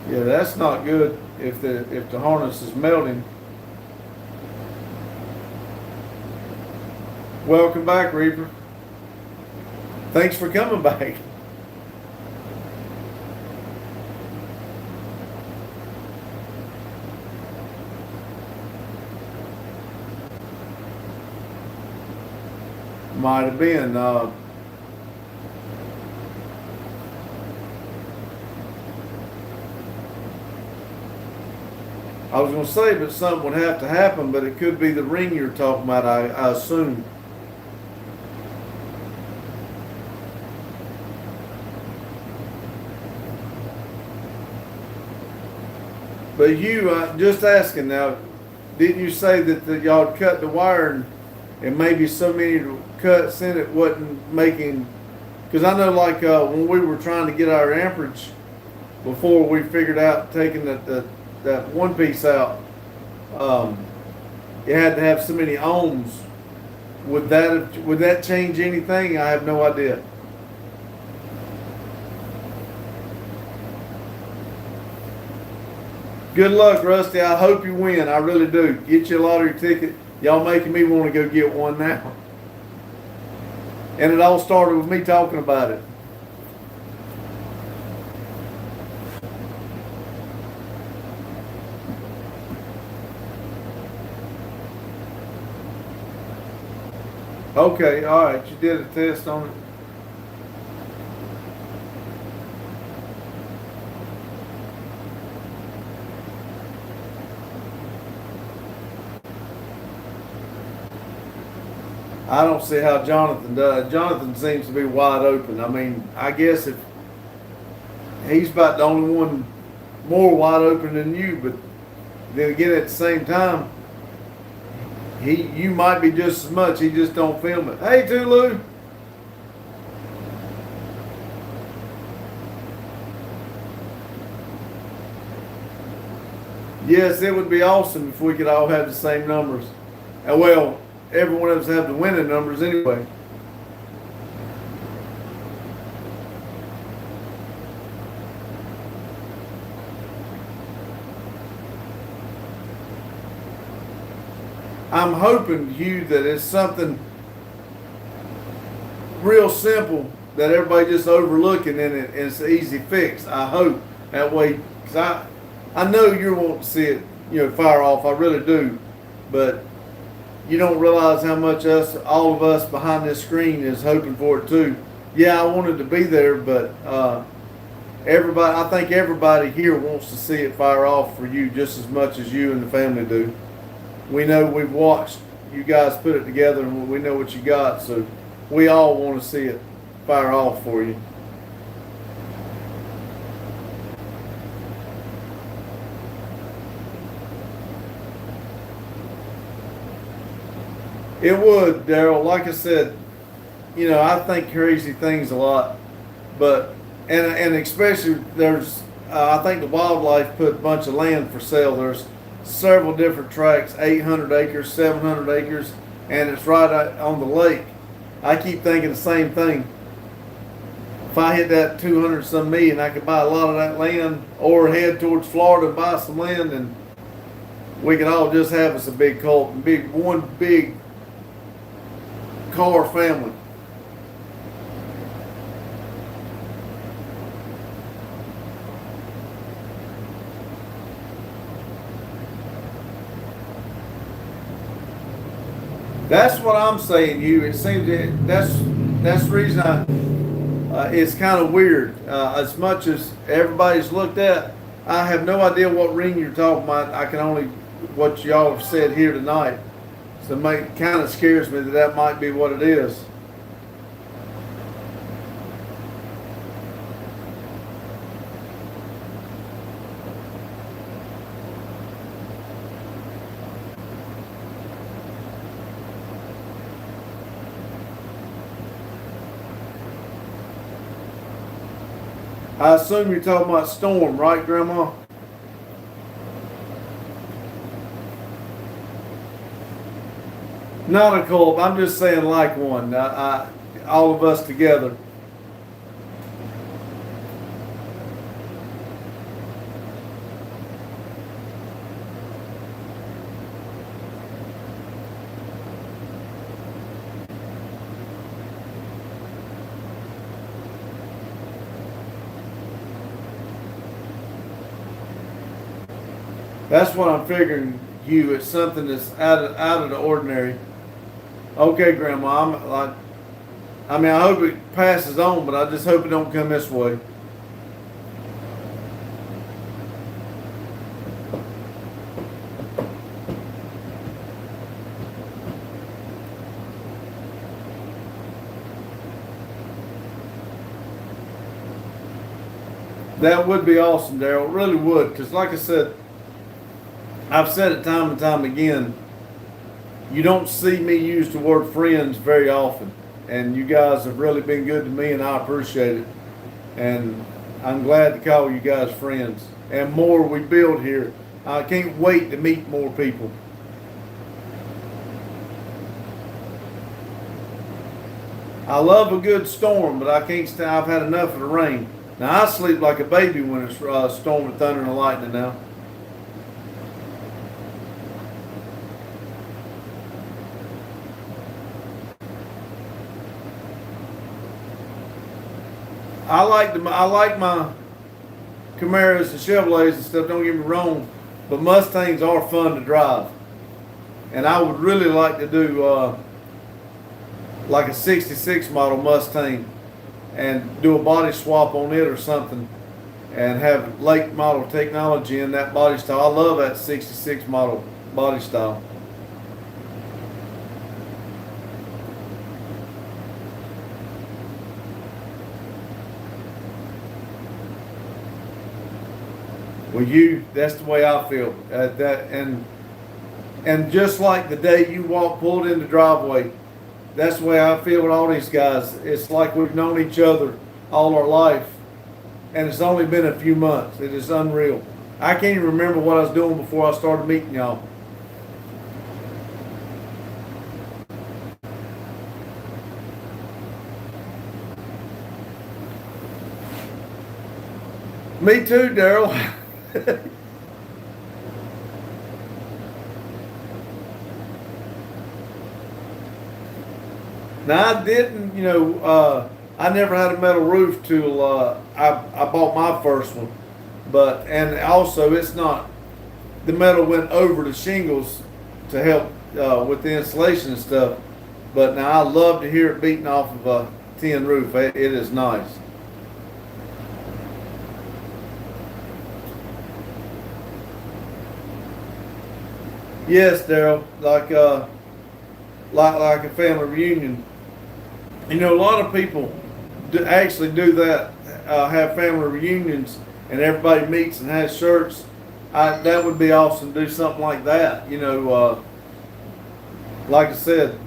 Yeah, that's not good if the harness is melting. Welcome back, Reaper. Thanks for coming back. Might have been. I was going to say, but something would have to happen, but it could be the ring you're talking about, I assume. But you, just asking now, didn't you say that y'all cut the wire and maybe so many cuts in it wasn't making, because I know like when we were trying to get our amperage before we figured out taking that one piece out, it had to have so many ohms. Would that change anything? I have no idea. Good luck, Rusty. I hope you win. I really do. Get you a lottery ticket. Y'all making me want to go get one now. And it all started with me talking about it. Okay, all right. You did a test on it. I don't see how Jonathan does. Jonathan seems to be wide open. I mean, I guess if he's about the only one more wide open than you, but then again at the same time, you might be just as much. He just don't film it. Hey, Tulu. Yes, it would be awesome if we could all have the same numbers. Well, every one of us have the winning numbers anyway. I'm hoping, Hugh, that it's something real simple that everybody just overlooking and it's an easy fix. I hope that way, because I know you want to see it, fire off. I really do, but you don't realize how much all of us behind this screen is hoping for it too. Yeah, I wanted to be there, but everybody, I think everybody here wants to see it fire off for you just as much as you and the family do. We know we've watched you guys put it together and we know what you got, so we all want to see it fire off for you. It would, Daryl. Like I said, I think crazy things a lot, but and especially there's I think the wildlife put a bunch of land for sale. There's several different tracts, 800 acres, 700 acres, and it's right on the lake. I keep thinking the same thing. If I hit that 200 some million, I could buy a lot of that land or head towards Florida and buy some land, and we could all just have us a big cult, one big car family. That's what I'm saying. It seems that's the reason it's kind of weird. As much as everybody's looked at, I have no idea what ring you're talking about. I can only what y'all have said here tonight. So it kind of scares me that might be what it is. I assume you're talking about storm, right, Grandma? Not a cult. I'm just saying like one. All of us together. That's what I'm figuring. It's something that's out of the ordinary. Okay, Grandma. I hope it passes on, but I just hope it don't come this way. That would be awesome, Daryl. It really would, because like I said, I've said it time and time again, you don't see me use the word friends very often. And you guys have really been good to me, and I appreciate it. And I'm glad to call you guys friends. And more we build here. I can't wait to meet more people. I love a good storm, but I can't stand. I've had enough of the rain. Now I sleep like a baby when it's storming, thunder, and lightning now. I like my Camaros and Chevrolets and stuff. Don't get me wrong, but Mustangs are fun to drive, and I would really like to do like a '66 model Mustang and do a body swap on it or something, and have late model technology in that body style. I love that '66 model body style. Well, that's the way I feel. And just like the day you pulled in the driveway, that's the way I feel with all these guys. It's like we've known each other all our life, and it's only been a few months. It is unreal. I can't even remember what I was doing before I started meeting y'all. Me too, Daryl. Now I didn't, I never had a metal roof till I bought my first one, and also it's not, the metal went over the shingles to help with the insulation and stuff. But now I love to hear it beating off of a tin roof. It is nice. Yes, Daryl, like a family reunion. You know, a lot of people actually do that, have family reunions, and everybody meets and has shirts. That would be awesome to do something like that. You know, like I said,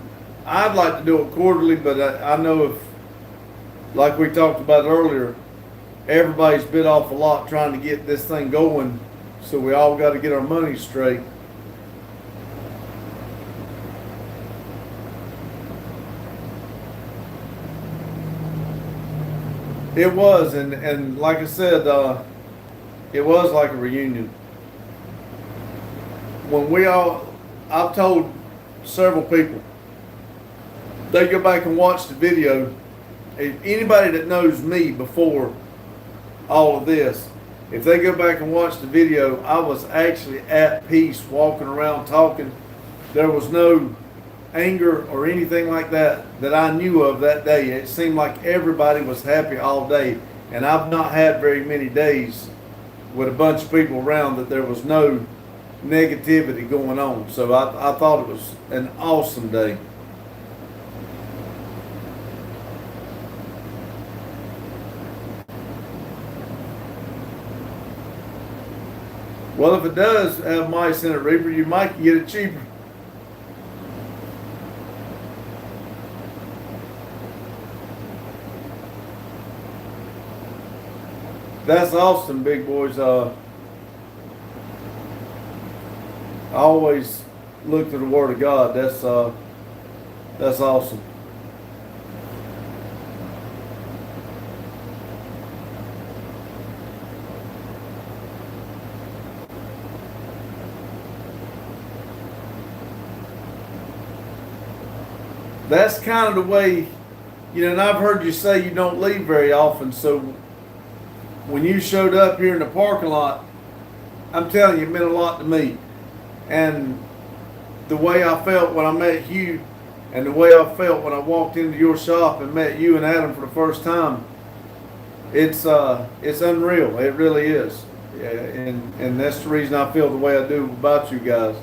I'd like to do it quarterly, but I know if, like we talked about earlier, everybody's bit off a lot trying to get this thing going, so we all got to get our money straight. It was, and like I said, it was like a reunion. When I've told several people, they go back and watch the video. If anybody that knows me before all of this, if they go back and watch the video, I was actually at peace walking around talking. There was no anger or anything like that that I knew of that day. It seemed like everybody was happy all day, and I've not had very many days with a bunch of people around that there was no negativity going on. So I thought it was an awesome day. Well, if it does have mice in it, Reaper, you might get it cheaper. That's awesome, big boys. I always look to the Word of God. That's awesome. That's kind of the way, you know, and I've heard you say you don't leave very often. So when you showed up here in the parking lot, I'm telling you, it meant a lot to me. And the way I felt when I met you, and the way I felt when I walked into your shop and met you and Adam for the first time, it's unreal. It really is. Yeah, and that's the reason I feel the way I do about you guys.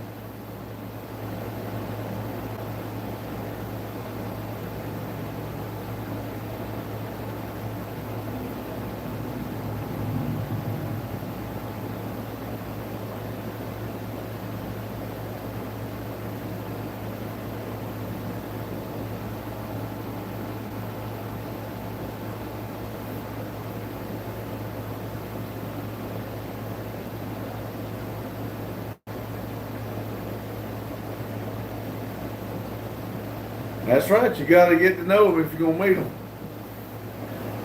That's right. You got to get to know them if you're gonna meet them.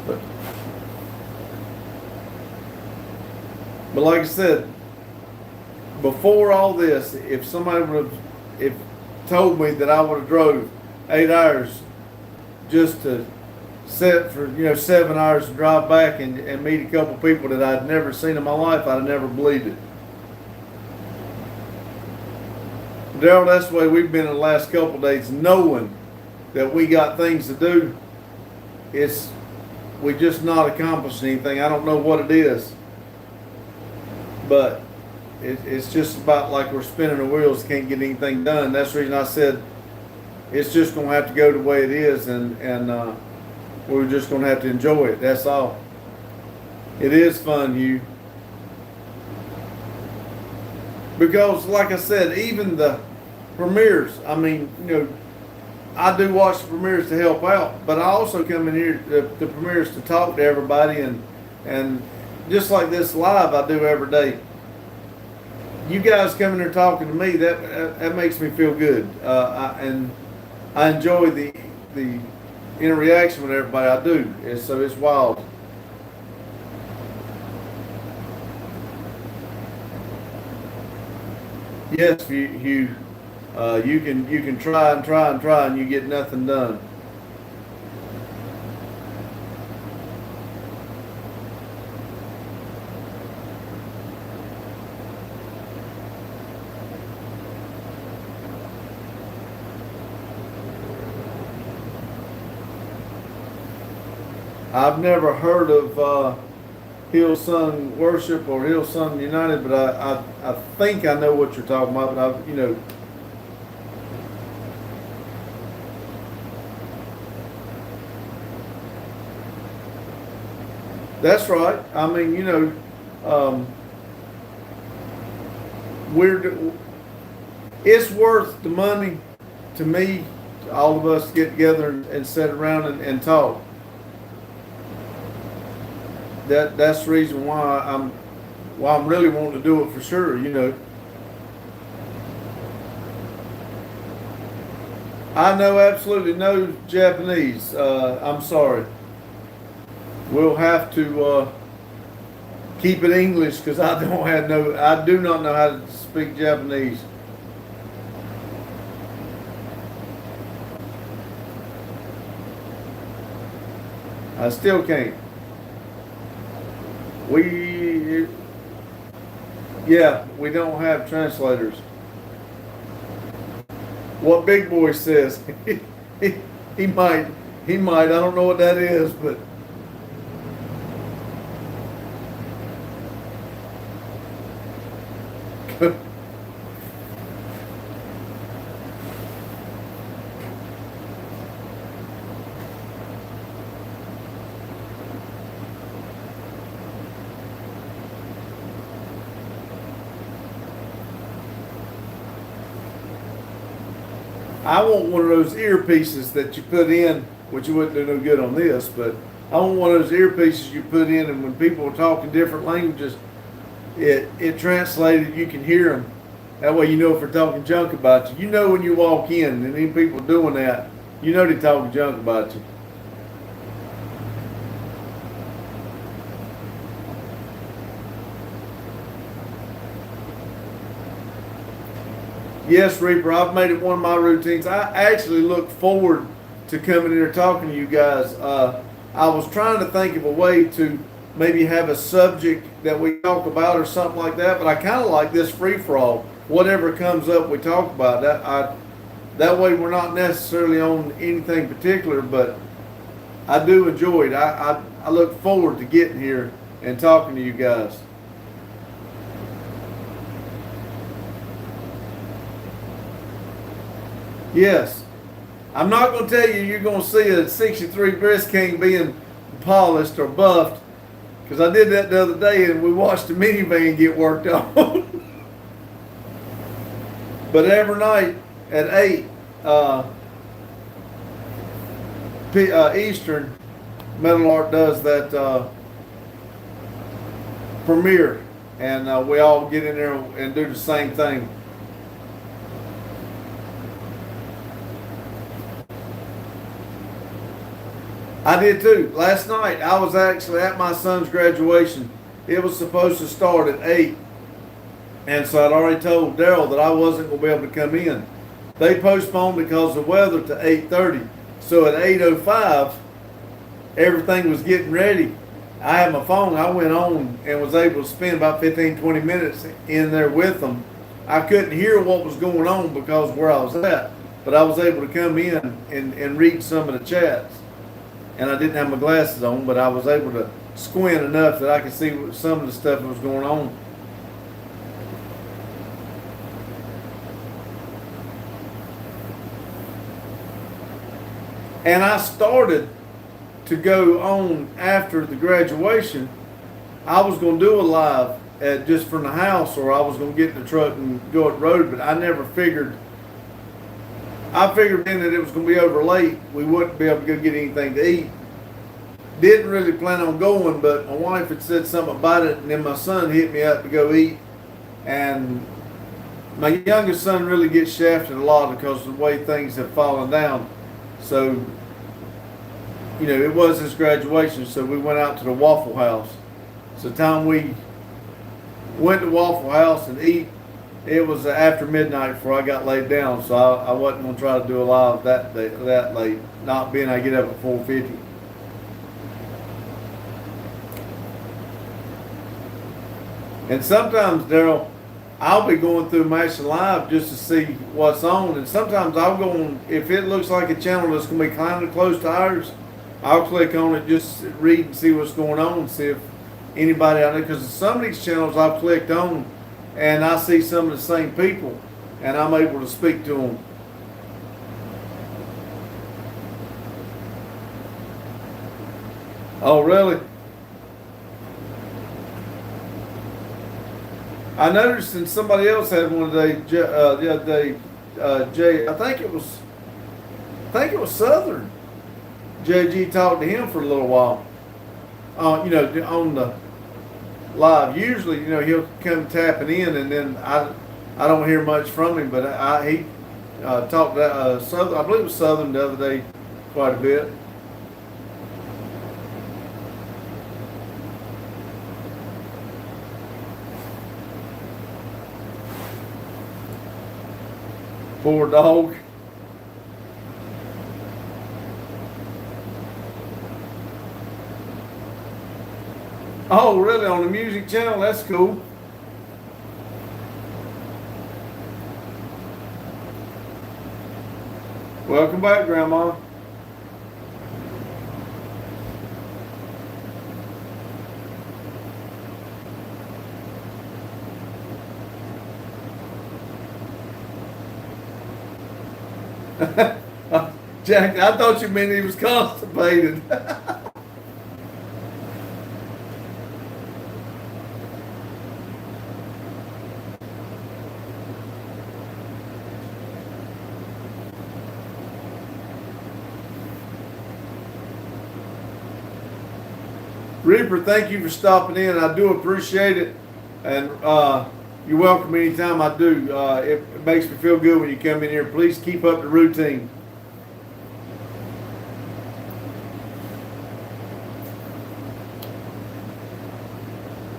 But, but like I said, before all this, if somebody would have, if told me that I would have drove 8 hours just to sit for 7 hours to drive back and meet a couple people that I'd never seen in my life, I'd have never believed it. Daryl, that's the way we've been in the last couple of days, knowing that we got things to do. We just not accomplished anything. I don't know what it is, but it's just about like we're spinning the wheels, can't get anything done. That's the reason I said it's just gonna have to go the way it is, and we're just gonna have to enjoy it. That's all. It is fun, Hugh. Because like I said, even the premieres, I mean, I do watch the premieres to help out, but I also come in here the premieres to talk to everybody, and just like this live I do every day. You guys coming here talking to me, that makes me feel good, and I enjoy the interaction with everybody. I do, so it's wild. Yes, Hugh. You can try and try and try, and you get nothing done. I've never heard of Hillsong Worship or Hillsong United, but I think I know what you're talking about. But that's right. I mean, we're it's worth the money to me. All of us get together and sit around and talk. That's the reason why I'm really wanting to do it for sure. I know absolutely no Japanese. I'm sorry. We'll have to keep it English because I do not know how to speak Japanese. I still can't. We don't have translators. What Big Boy says, he might, I don't know what that is, but I want one of those earpieces that you put in, which you wouldn't do no good on this, but I want one of those earpieces you put in, and when people are talking different languages, it translated, you can hear them. That way you know if they're talking junk about you. You know when you walk in and any people doing that, you know they're talking junk about you. Yes, Reaper, I've made it one of my routines. I actually look forward to coming in here talking to you guys. I was trying to think of a way to maybe have a subject that we talk about or something like that, but I kind of like this free-for-all. Whatever comes up, we talk about. That way we're not necessarily on anything particular, but I do enjoy it. I look forward to getting here and talking to you guys. Yes. I'm not going to tell you you're going to see a 63 Breast King being polished or buffed, because I did that the other day and we watched the minivan get worked on. But every night at 8 Eastern, Metal Art does that premiere, and we all get in there and do the same thing. I did too. Last night, I was actually at my son's graduation. It was supposed to start at 8. And so I'd already told Daryl that I wasn't going to be able to come in. They postponed because of weather to 8:30. So at 8:05, everything was getting ready. I had my phone. I went on and was able to spend about 15, 20 minutes in there with them. I couldn't hear what was going on because of where I was at. But I was able to come in and read some of the chats. And I didn't have my glasses on, but I was able to squint enough that I could see some of the stuff that was going on. And I started to go on after the graduation. I was going to do a live just from the house, or I was going to get in the truck and go up the road, but I never figured. I figured then that it was going to be over late. We wouldn't be able to go get anything to eat. Didn't really plan on going, but my wife had said something about it, and then my son hit me up to go eat. And my youngest son really gets shafted a lot because of the way things have fallen down. So, it was his graduation, so we went out to the Waffle House. So the time we went to Waffle House and eat, it was after midnight before I got laid down, so I wasn't going to try to do a live that late, not being I get up at 4:50. And sometimes, Daryl, I'll be going through Mashing Live just to see what's on, and sometimes I'll go on, if it looks like a channel that's going to be kind of close to ours, I'll click on it just to read and see what's going on, see if anybody out there, because some of these channels I've clicked on and I see some of the same people and I'm able to speak to them. Oh, really? I noticed that somebody else had one today, the other day, Jay, I think it was Southern. JG talked to him for a little while. On the live. Usually, he'll come tapping in, and then I don't hear much from him. But he talked to Southern. I believe it was Southern the other day, quite a bit. Poor dog. Oh, really? On the music channel? That's cool. Welcome back, Grandma. Jack, I thought you meant he was constipated. Reaper, thank you for stopping in. I do appreciate it. And you're welcome anytime I do. It makes me feel good when you come in here. Please keep up the routine.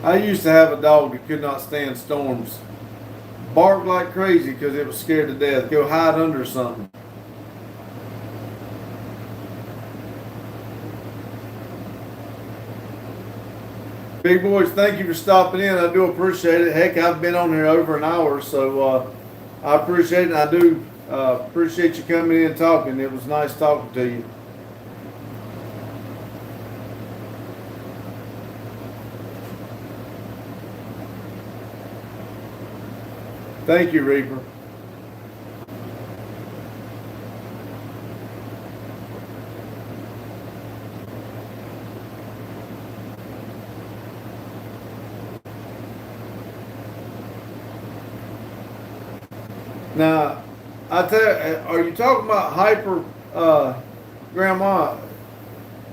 I used to have a dog that could not stand storms. Barked like crazy because it was scared to death. Go hide under something. Big boys, thank you for stopping in. I do appreciate it. Heck, I've been on here over an hour, so I appreciate it. And I do appreciate you coming in and talking. It was nice talking to you. Thank you, Reaper. Now, I tell you, are you talking about hyper grandma?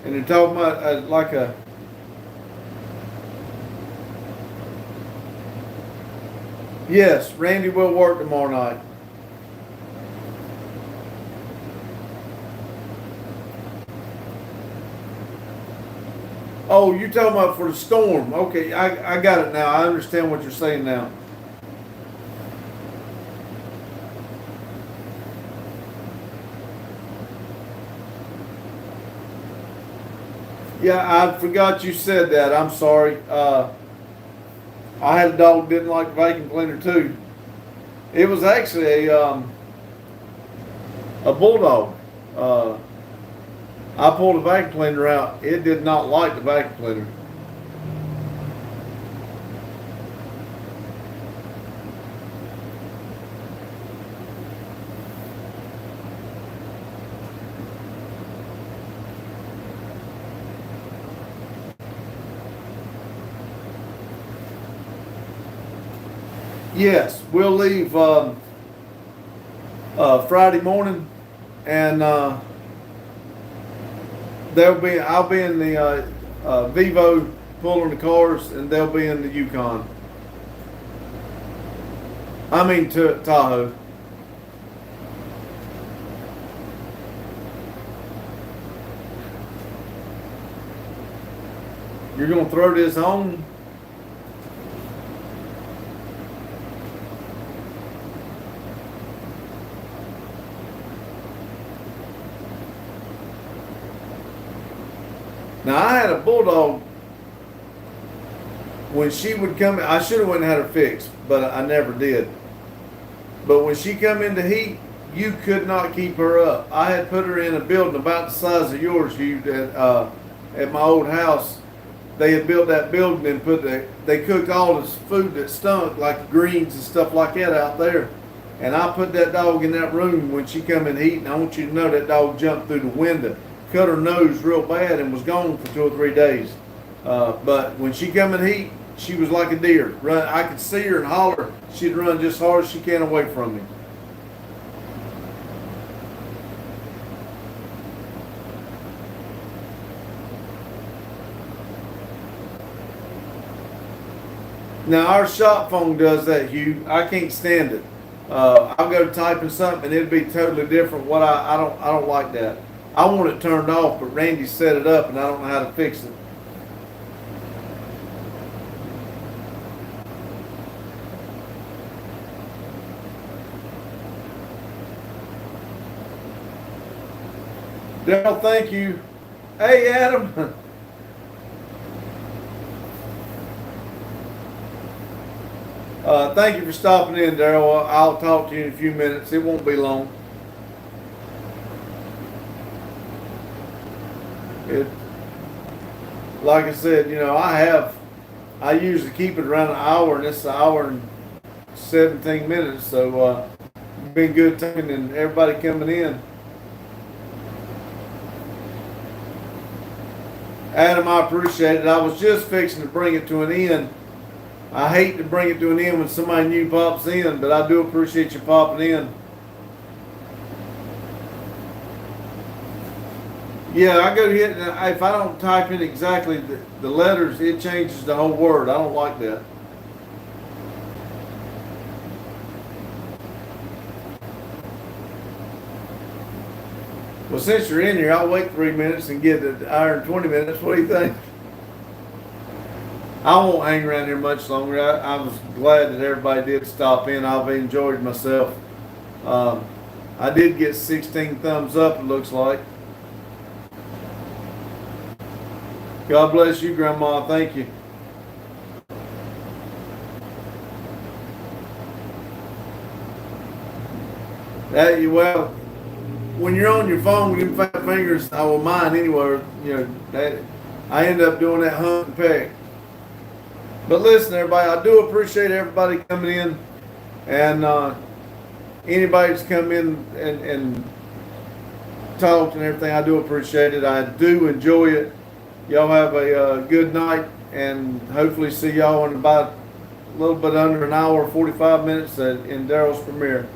And you're talking about like a. Yes, Randy will work tomorrow night. Oh, you talking about for the storm? Okay, I got it now. I understand what you're saying now. Yeah, I forgot you said that. I'm sorry. I had a dog that didn't like the vacuum cleaner too. It was actually a bulldog. I pulled the vacuum cleaner out. It did not like the vacuum cleaner. Yes, we'll leave Friday morning, and I'll be in the Vivo pulling the cars, and they'll be in the Yukon. I mean Tahoe. You're gonna throw this on? Now I had a bulldog. When she would come, I should have went and had her fixed, but I never did. But when she come into heat, you could not keep her up. I had put her in a building about the size of yours, at my old house, they had built that building and they cooked all this food that stunk, like greens and stuff like that out there. And I put that dog in that room when she come in to eat, and I want you to know that dog jumped through the window, cut her nose real bad, and was gone for 2 or 3 days. But when she come in heat, she was like a deer. Run, I could see her and holler. She'd run just hard as she can away from me. Now our shop phone does that, Hugh. I can't stand it. I'll go typing something and it'll be totally different. I don't like that. I want it turned off, but Randy set it up and I don't know how to fix it. Daryl, thank you. Hey, Adam. Thank you for stopping in, Daryl. I'll talk to you in a few minutes. It won't be long. It, like I said, I usually keep it around an hour, and it's an hour and 17 minutes. So it's been good talking and everybody coming in. Adam, I appreciate it. I was just fixing to bring it to an end. I hate to bring it to an end when somebody new pops in, but I do appreciate you popping in. Yeah, I go to hit, if I don't type in exactly the letters, it changes the whole word. I don't like that. Well, since you're in here, I'll wait 3 minutes and get an hour and 20 minutes. What do you think? I won't hang around here much longer. I was glad that everybody did stop in. I've enjoyed myself. I did get 16 thumbs up, it looks like. God bless you, Grandma. Thank you. Well, when you're on your phone with them fat fingers, mine anyway, I end up doing that hunt and peck. But listen, everybody, I do appreciate everybody coming in, and anybody that's come in and talked and everything, I do appreciate it. I do enjoy it. Y'all have a good night, and hopefully see y'all in about a little bit under an hour, 45 minutes in Daryl's premiere.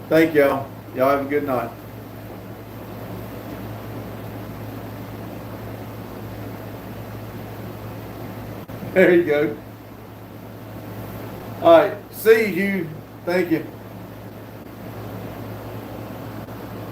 Thank y'all. Y'all have a good night. There you go. All right. See you. Thank you.